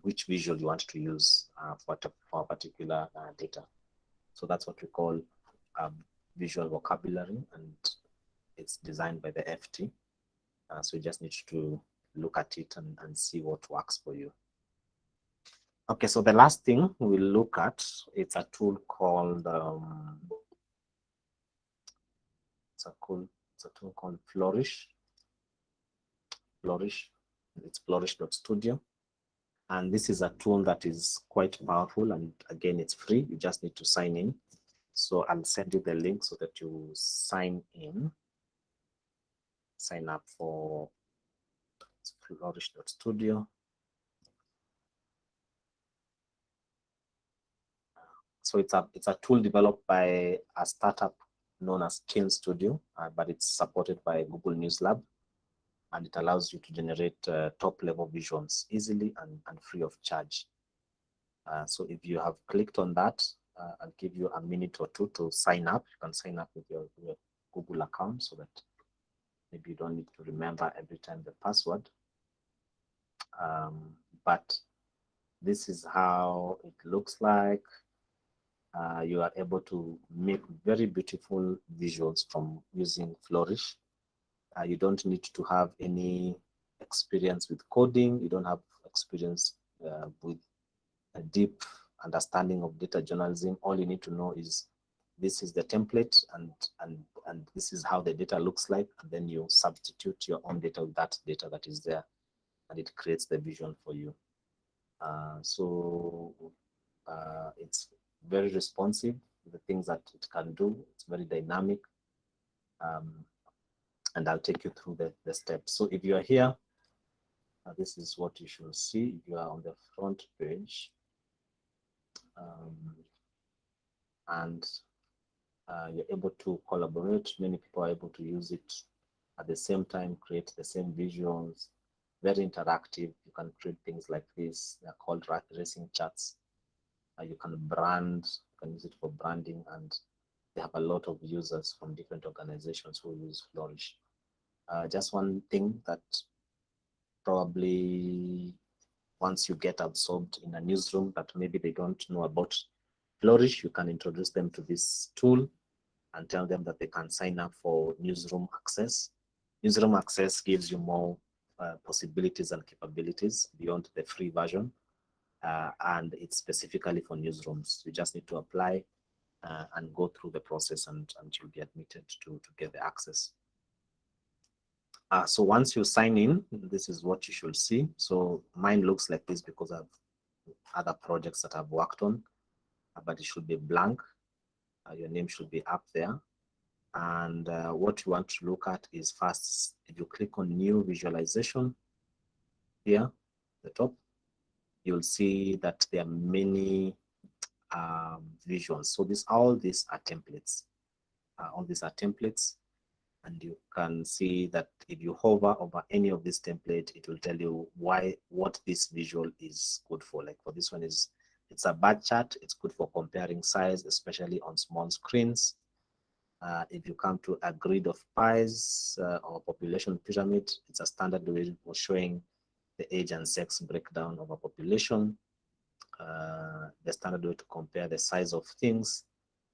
which visual you want to use for a particular data. So that's what we call visual vocabulary, and it's designed by the FT. So you just need to look at it and see what works for you. Okay, so the last thing we'll look at, it's a tool called it's a tool called Flourish. It's flourish.studio. And this is a tool that is quite powerful, and again, it's free. You just need to sign in. So I'll send you the link so that you sign up for flourish.studio. So it's a tool developed by a startup known as Kin Studio, but it's supported by Google News Lab, and it allows you to generate top-level visions easily and free of charge. So if you have clicked on that, I'll give you a minute or two to sign up. You can sign up with your Google account so that maybe you don't need to remember every time the password. But this is how it looks like. You are able to make very beautiful visuals from using Flourish. You don't need to have any experience with coding. You don't have experience with a deep understanding of data journalism. All you need to know is this is the template, and this is how the data looks like, and then you substitute your own data with that data that is there, and it creates the vision for you. So it's very responsive, the things that it can do. It's very dynamic. and I'll take you through the steps. So if you are here, this is what you should see. If you are on the front page, and you're able to collaborate, many people are able to use it at the same time, create the same visuals, very interactive. You can create things like this. They're called racing charts. You can brand, you can use it for branding, and they have a lot of users from different organizations who use Flourish. Just one thing that probably once you get absorbed in a newsroom that maybe they don't know about Flourish, you can introduce them to this tool and tell them that they can sign up for newsroom access. Newsroom access gives you more possibilities and capabilities beyond the free version, and it's specifically for newsrooms. You just need to apply and go through the process, and you'll be admitted to get the access. So once you sign in, this is what you should see. So mine looks like this because of other projects that I've worked on, but it should be blank. Your name should be up there. And what you want to look at is first, if you click on new visualization here, the top, you'll see that there are many visuals. So all these are templates. All these are templates. And you can see that if you hover over any of this template, it will tell you what this visual is good for. Like for this one, it's a bar chart. It's good for comparing size, especially on small screens. If you come to a grid of pies or population pyramid, it's a standard way for showing the age and sex breakdown of a population. The standard way to compare the size of things.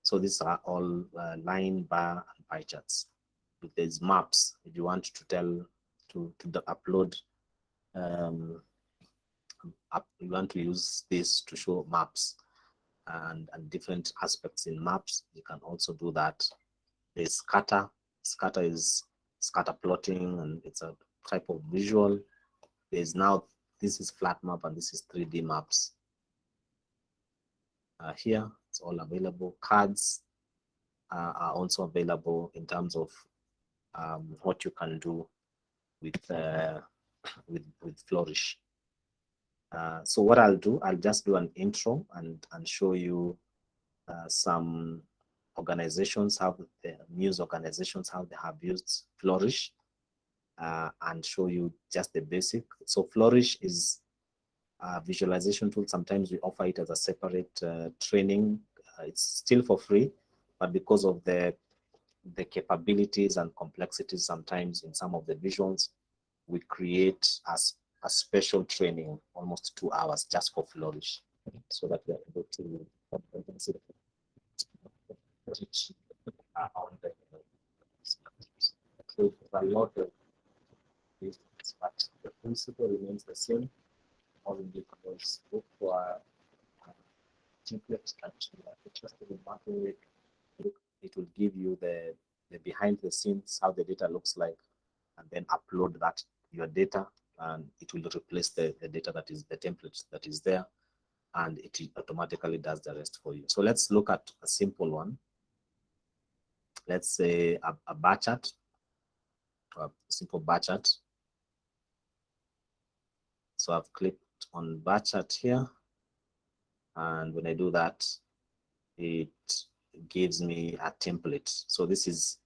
So these are all line, bar, and pie charts. If there's maps, if you want to upload, you want to use this to show maps and different aspects in maps, you can also do that. There's scatter. Scatter is scatter plotting, and it's a type of visual. There's now, this is flat map, and this is 3D maps. Here, it's all available. Cards are also available in terms of what you can do with Flourish. So what I'll do, I'll just do an intro and show you some organizations, how the news organizations, how they have used Flourish, and show you just the basic. So Flourish is a visualization tool. Sometimes we offer it as a separate training. It's still for free, but because of the capabilities and complexities sometimes in some of the visuals, we create a special training, almost 2 hours just for Flourish, so that we are able to on the so a lot of these, but the principle remains the same. All you can is look for templates that you are interested in working with. It will give you the behind the scenes, how the data looks like, and then upload that your data, and it will replace the data that is the template that is there, and it automatically does the rest for you. So let's look at a simple one. Let's say a bar chart, a simple bar chart. So I've clicked on bar chart here, and when I do that, it gives me a template. So this is,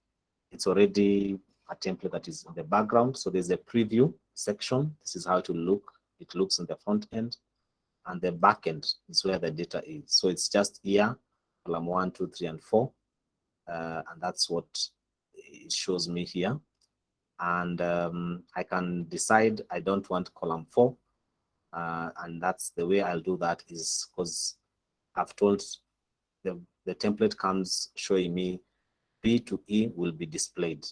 it's already a template that is in the background. So there's a preview section. This is how it will look. It looks in the front end, and the back end is where the data is. So it's just here, column 1, 2, 3, and 4. And that's what it shows me here. And I can decide I don't want column 4. And that's the way I'll do that, is because I've told the template comes showing me B to E will be displayed.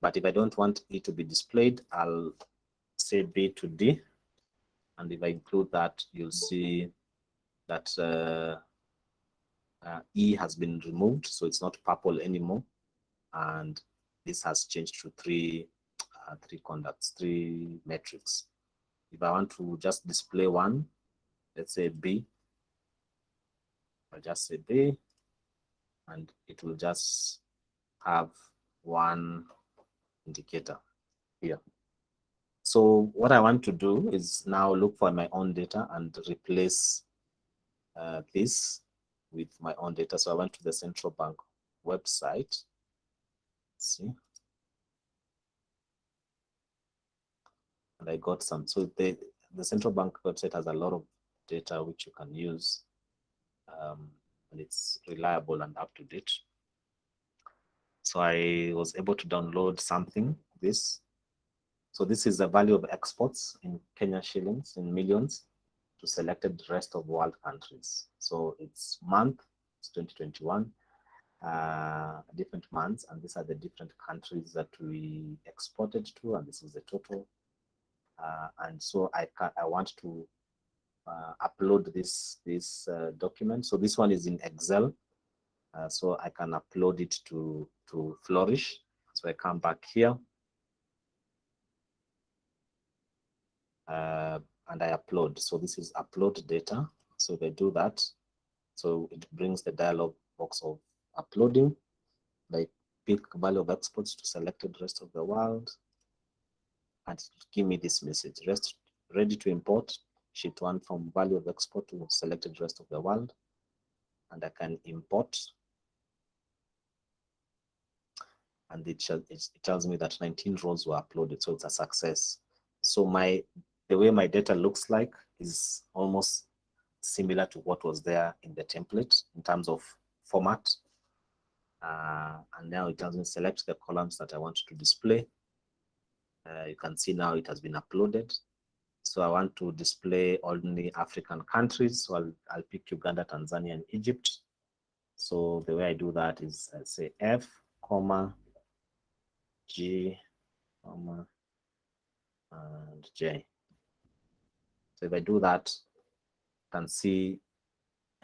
But if I don't want E to be displayed, I'll say B to D. And if I include that, you'll see that E has been removed, so it's not purple anymore. And this has changed to three conducts, 3 metrics. If I want to just display one, let's say B, I'll just say B, and it will just have one indicator here. So what I want to do is now look for my own data and replace this with my own data. So I went to the central bank website. Let's see. And I got some. So the central bank website has a lot of data which you can use. And it's reliable and up to date. So I was able to download something, this. So this is the value of exports in Kenya shillings in millions to selected rest of world countries. So it's month, it's 2021, different months, and these are the different countries that we exported to, and this is the total. And so I want to upload this document. So this one is in Excel. So I can upload it to Flourish. So I come back here. And I upload. So this is upload data. So if I do that, so it brings the dialog box of uploading. I pick value of exports to selected rest of the world, and give me this message: ready to import sheet 1 from value of export to selected rest of the world. And I can import, and it tells me that 19 rows were uploaded, so it's a success. So the way my data looks like is almost similar to what was there in the template in terms of format. And now it tells me select the columns that I want to display. You can see now it has been uploaded. So I want to display only African countries. So I'll pick Uganda, Tanzania, and Egypt. So the way I do that is I say F, comma, G, comma, and J. So if I do that, you can see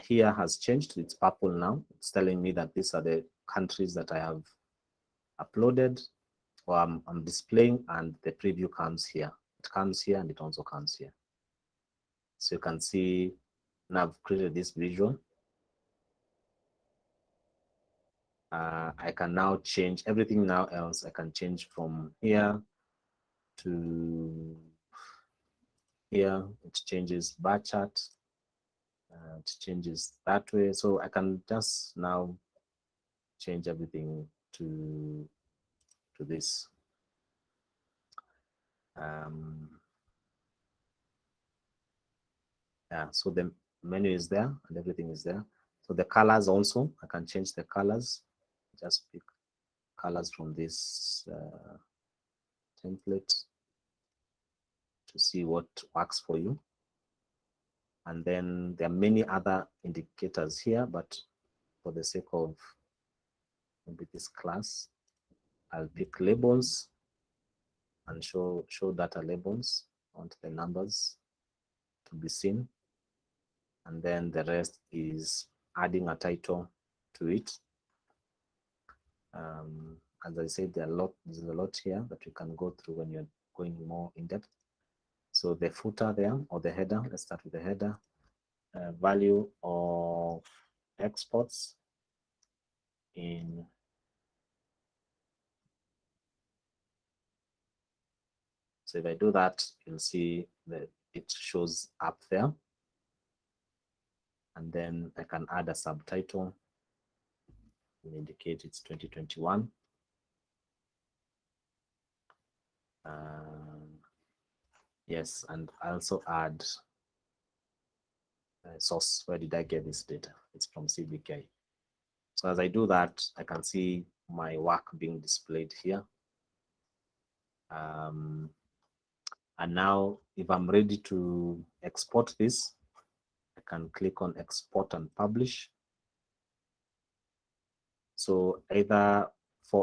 here has changed. It's purple now. It's telling me that these are the countries that I have uploaded or I'm displaying, and the preview comes here. It comes here and it also comes here. So you can see now I've created this visual. I can now change everything now else. I can change from here to here. It changes bar chart. It changes that way. So I can just now change everything to this. Yeah, so the menu is there and everything is there. So the colors also, I can change the colors. Just pick colors from this template to see what works for you. And then there are many other indicators here, but for the sake of maybe this class, I'll pick labels and show data labels on the numbers to be seen. And then the rest is adding a title to it. As I said, there's a lot here that you can go through when you're going more in depth. So the footer there, or the header, let's start with the header. Value of exports in so if I do that, you'll see that it shows up there. And then I can add a subtitle and indicate it's 2021. Yes, and I also add source. Where did I get this data? It's from CBK. So as I do that, I can see my work being displayed here. And now if I'm ready to export this, I can click on export and publish. So either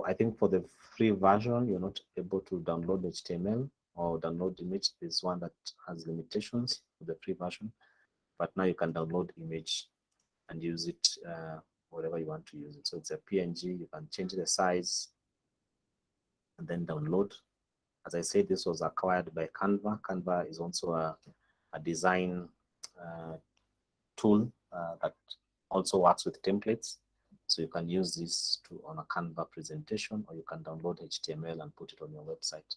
I think for the free version, you're not able to download HTML or download image. This one that has limitations for the free version, but now you can download image and use it wherever you want to use it. So it's a PNG, you can change the size and then download. As I said, this was acquired by Canva. Canva is also a design tool that also works with templates. So you can use this on a Canva presentation, or you can download HTML and put it on your website.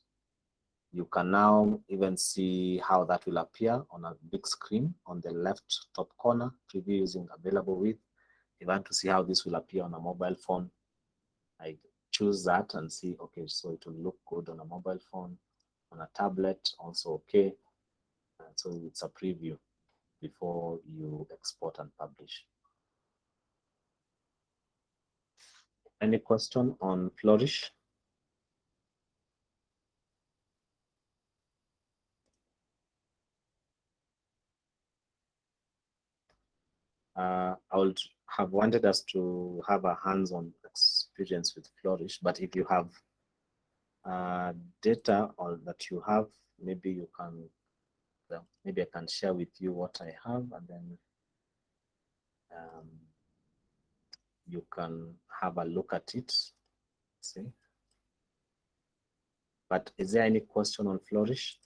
You can now even see how that will appear on a big screen on the left top corner, preview using available with. If you want to see how this will appear on a mobile phone, I choose that and see, okay, so it will look good on a mobile phone, on a tablet, also okay. So it's a preview before you export and publish. Any question on Flourish? I would have wanted us to have a hands-on experience with Flourish, but if you have data or that you have, maybe you can, maybe I can share with you what I have, and then you can have a look at it. See. But is there any question on Flourish?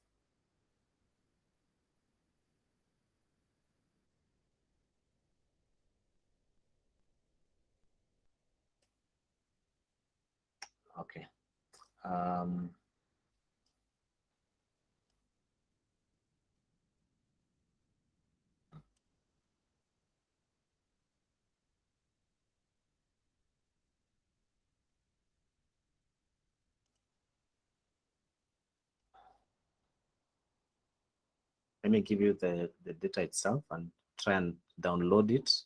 Okay. Let me give you the data itself and try and download it.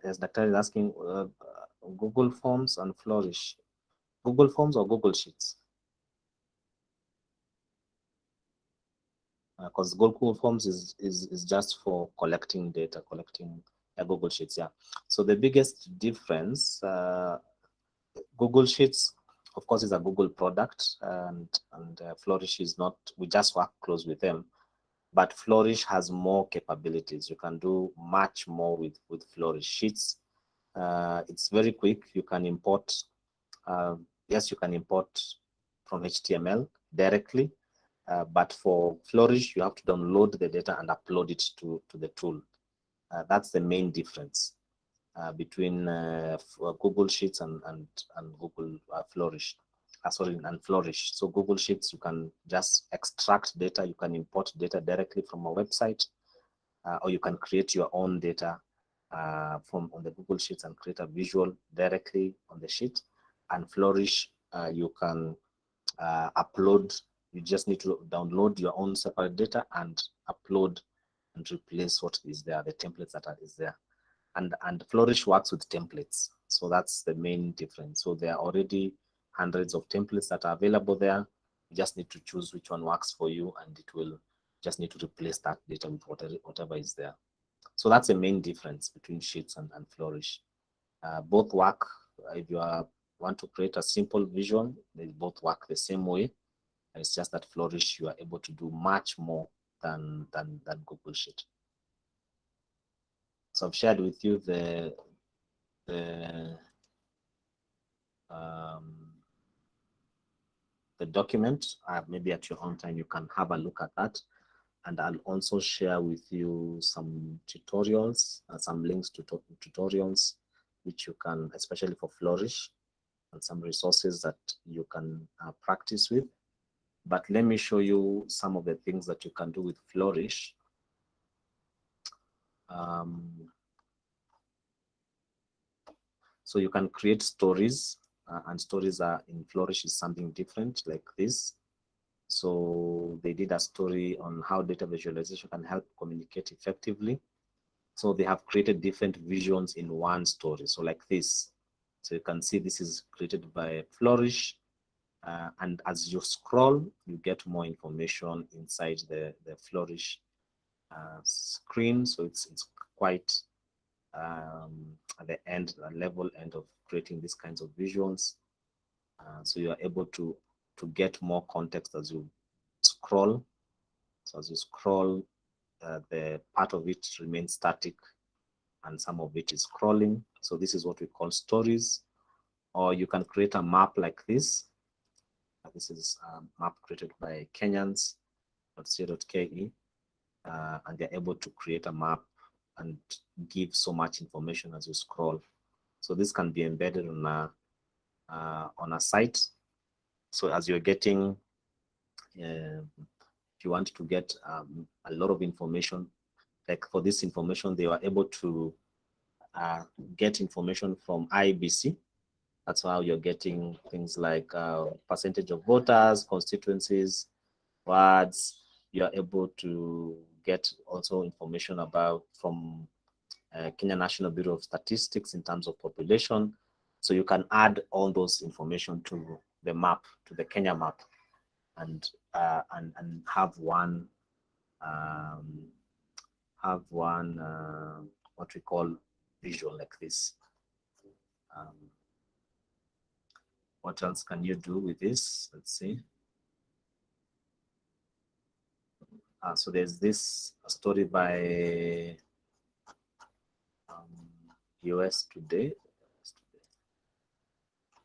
As Dr. is asking, Google Forms and Flourish. Google Forms or Google Sheets? Because Google Forms is just for collecting data, collecting Google Sheets, yeah. So the biggest difference, Google Sheets, of course, is a Google product, and Flourish is not. We just work close with them, but Flourish has more capabilities. You can do much more with Flourish Sheets. It's very quick. You can import. Yes, you can import from HTML directly, but for Flourish, you have to download the data and upload it to the tool. That's the main difference between Google Sheets and Google Flourish. Sorry, and Flourish. So Google Sheets, you can just extract data. You can import data directly from a website, or you can create your own data from on the Google Sheets and create a visual directly on the sheet. And Flourish, you can upload. You just need to download your own separate data and upload and replace what is there, the templates that is there. And Flourish works with templates. So that's the main difference. So there are already hundreds of templates that are available there. You just need to choose which one works for you, and it will just need to replace that data with whatever is there. So that's the main difference between Sheets and Flourish. Both work. If you want to create a simple visual, they both work the same way. It's just that Flourish, you are able to do much more than Google Sheet. So I've shared with you the document. Maybe at your own time you can have a look at that, and I'll also share with you some tutorials, some links to tutorials which you can, especially for Flourish, and some resources that you can practice with. But let me show you some of the things that you can do with Flourish. So you can create stories, and stories are in Flourish is something different like this. So they did a story on how data visualization can help communicate effectively. So they have created different visions in one story. So like this. So you can see this is created by Flourish. And as you scroll, you get more information inside the Flourish screen. So it's quite at the end, level end of creating these kinds of visuals. So you are able to get more context as you scroll. So as you scroll, the part of it remains static and some of it is scrolling. So this is what we call stories. Or you can create a map like this. This is a map created by Kenyans.co.ke, and they're able to create a map and give so much information as you scroll. So this can be embedded on a site. So as you're getting, if you want to get a lot of information, like for this information, they were able to get information from IBC. That's how you're getting things like percentage of voters, constituencies, wards. You're able to get also information about from Kenya National Bureau of Statistics in terms of population. So you can add all those information to the map, to the Kenya map, and have one what we call visual like this. What else can you do with this? Let's see. So there's this story by US Today.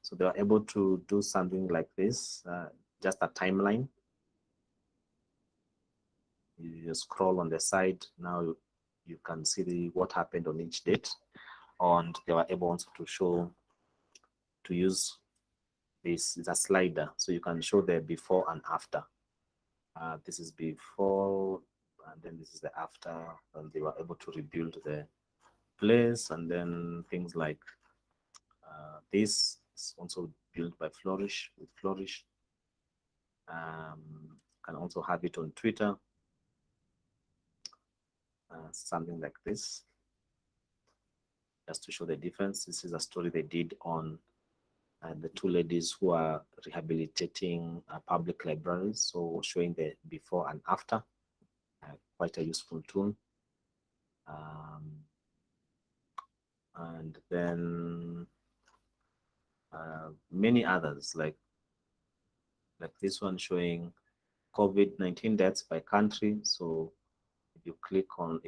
So they are able to do something like this, just a timeline. You scroll on the side. Now you can see what happened on each date. And they were able also to use this is a slider. So you can show the before and after. This is before, and then this is the after, and they were able to rebuild the place, and then things like this is also built by Flourish, with Flourish. Can also have it on Twitter, something like this, just to show the difference. This is a story they did on the two ladies who are rehabilitating public libraries, so showing the before and after. Quite a useful tool. And then many others like this one showing COVID-19 deaths by country. So if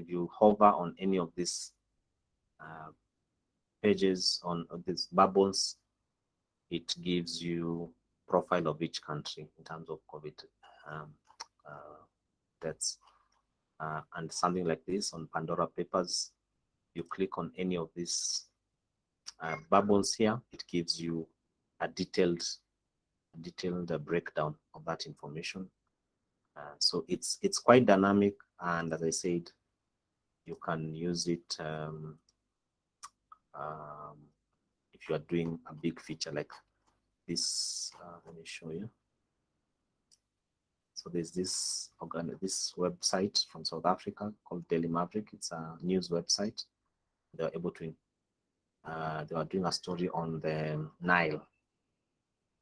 you hover on any of these pages on these bubbles, it gives you profile of each country in terms of COVID deaths. And something like this on Pandora Papers, you click on any of these bubbles here, it gives you a detailed breakdown of that information. So it's quite dynamic, and as I said, you can use it if you are doing a big feature like this. Let me show you. So there's this website from South Africa called Daily Maverick. It's a news website. They were able to they were doing a story on the Nile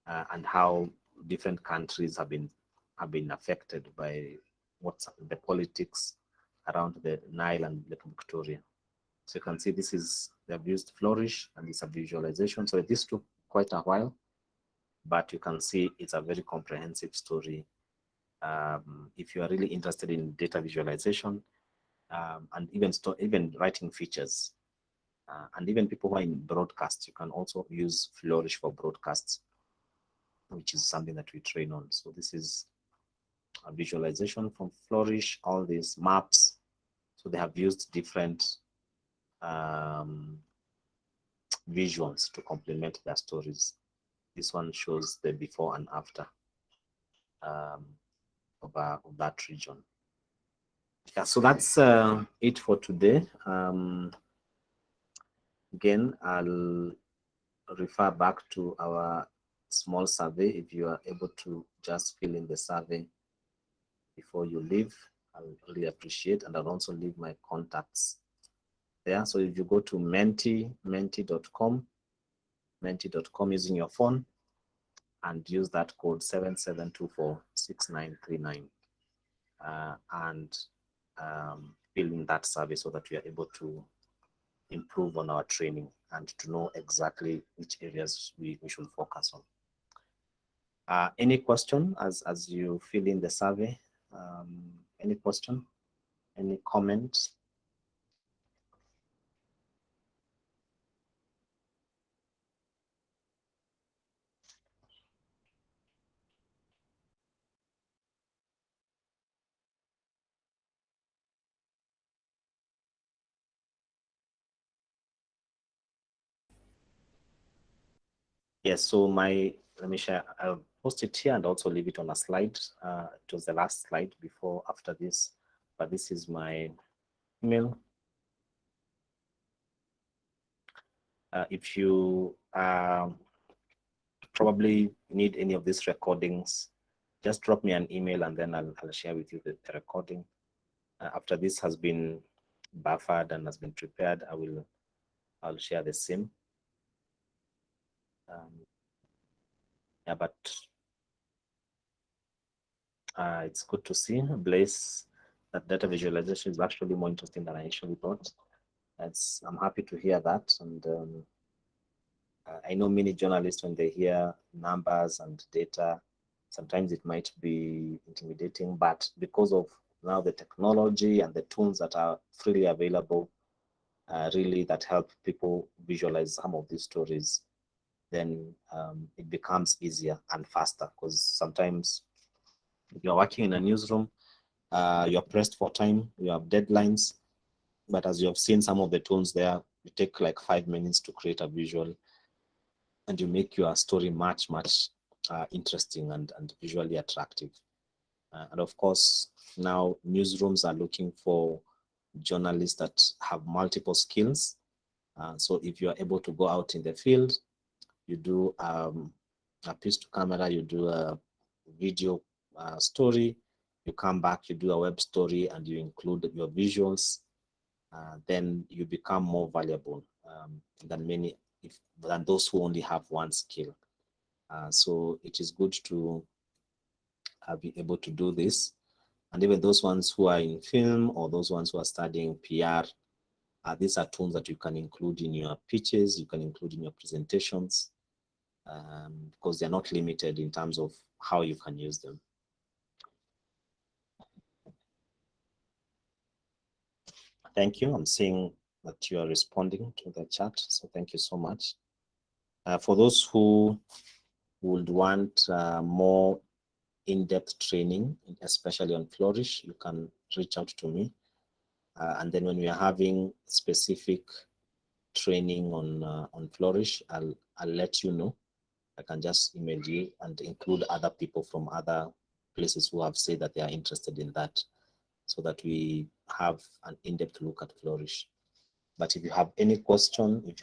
and how different countries have been affected by what's the politics around the Nile and Lake Victoria. So you can see they've used Flourish, and it's a visualization. So this took quite a while, but you can see it's a very comprehensive story. If you are really interested in data visualization and even writing features, and even people who are in broadcast, you can also use Flourish for broadcasts, which is something that we train on. So this is a visualization from Flourish, all these maps. So they have used different visuals to complement their stories. This one shows the before and after of that region. Yeah, so that's it for today. Again, I'll refer back to our small survey. If you are able to just fill in the survey before you leave, I'll really appreciate, and I'll also leave my contacts there. So if you go to menti.com using your phone, and use that code 77246939 and fill in that survey so that we are able to improve on our training and to know exactly which areas we should focus on. Any question as you fill in the survey? Any question? Any comments? Yes, so let me share, I'll post it here and also leave it on a slide. It was the last slide before, after this, but this is my email. If you probably need any of these recordings, just drop me an email and then I'll share with you the recording. After this has been buffered and has been prepared, I'll share the same. Yeah, but it's good to see, Blaze, that data visualization is actually more interesting than I initially thought. I'm happy to hear that. And I know many journalists, when they hear numbers and data, sometimes it might be intimidating, but because of now the technology and the tools that are freely available, really that help people visualize some of these stories, then it becomes easier and faster. Because sometimes if you're working in a newsroom, you're pressed for time, you have deadlines, but as you have seen some of the tools there, you take like 5 minutes to create a visual and you make your story much interesting and visually attractive. And of course, now newsrooms are looking for journalists that have multiple skills. So if you are able to go out in the field, you do a piece to camera, you do a video story, you come back, you do a web story, and you include your visuals, then you become more valuable than those who only have one skill. So it is good to be able to do this. And even those ones who are in film or those ones who are studying PR, these are tools that you can include in your pitches, you can include in your presentations, because they're not limited in terms of how you can use them. Thank you. I'm seeing that you are responding to the chat, so thank you so much. For those who would want more in-depth training, especially on Flourish, you can reach out to me. And then when we are having specific training on Flourish, I'll let you know. I can just email you and include other people from other places who have said that they are interested in that, so that we have an in-depth look at Flourish. But if you have any question, if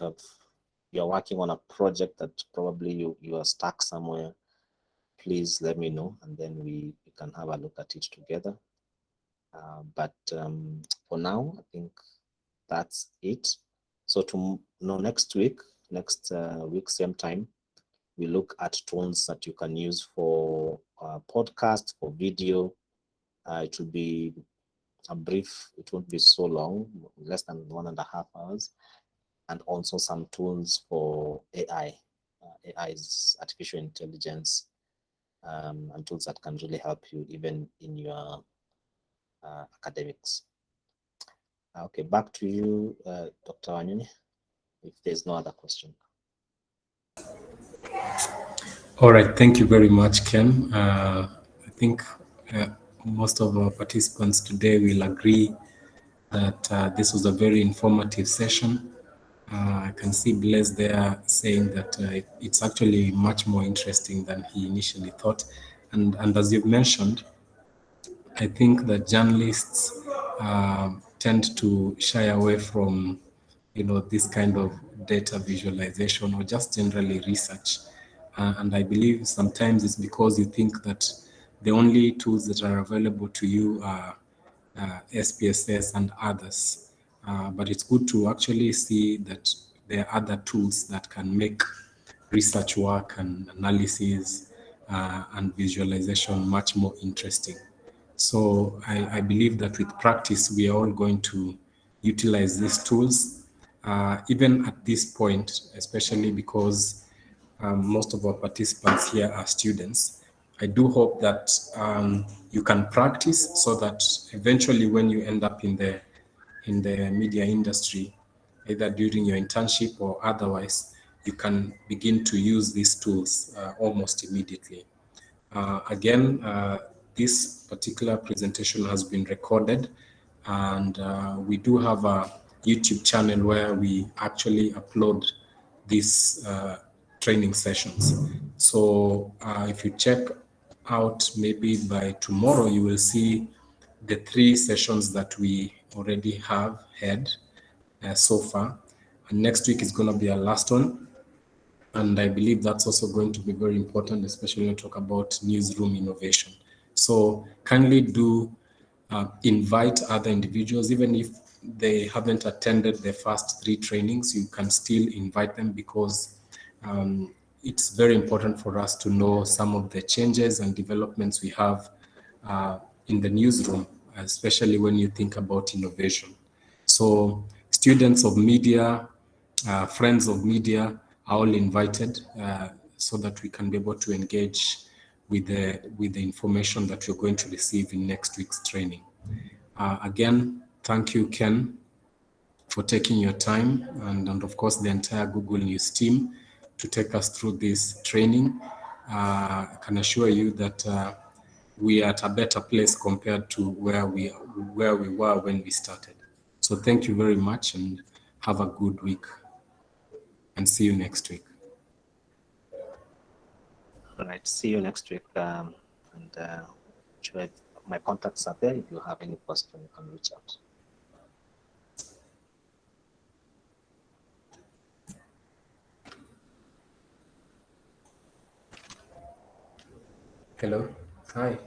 you're working on a project that probably you are stuck somewhere, please let me know, and then we can have a look at it together. But for now, I think that's it. So next week, same time, we look at tools that you can use for podcast, for video. It will be a brief, it won't be so long, less than 1.5 hours. And also some tools for AI. AI is artificial intelligence, and tools that can really help you even in your academics. Okay, back to you, Dr. Wanyuni, if there's no other question. All right, thank you very much, Ken. I think most of our participants today will agree that this was a very informative session. I can see Blaise there saying that it's actually much more interesting than he initially thought. And as you've mentioned, I think that journalists tend to shy away from, this kind of data visualization or just generally research. And I believe sometimes it's because you think that the only tools that are available to you are SPSS and others. But it's good to actually see that there are other tools that can make research work and analysis and visualization much more interesting. So I believe that with practice, we are all going to utilize these tools, even at this point, especially because most of our participants here are students. I do hope that you can practice so that eventually when you end up in the media industry, either during your internship or otherwise, you can begin to use these tools almost immediately. Again, this particular presentation has been recorded, and we do have a YouTube channel where we actually upload these training sessions. So if you check out, maybe by tomorrow, you will see the 3 sessions that we already have had so far. And next week is going to be our last one. And I believe that's also going to be very important, especially when we talk about newsroom innovation. So kindly do invite other individuals, even if they haven't attended the first 3 trainings, you can still invite them, because it's very important for us to know some of the changes and developments we have in the newsroom, especially when you think about innovation. So students of media, friends of media are all invited so that we can be able to engage with the information that you're going to receive in next week's training. Again, thank you, Ken, for taking your time, and of course the entire Google News team to take us through this training. I can assure you that we are at a better place compared to where we were when we started. So thank you very much, and have a good week, and see you next week. All right, see you next week. My contacts are there. If you have any question, you can reach out. Hello. Hi.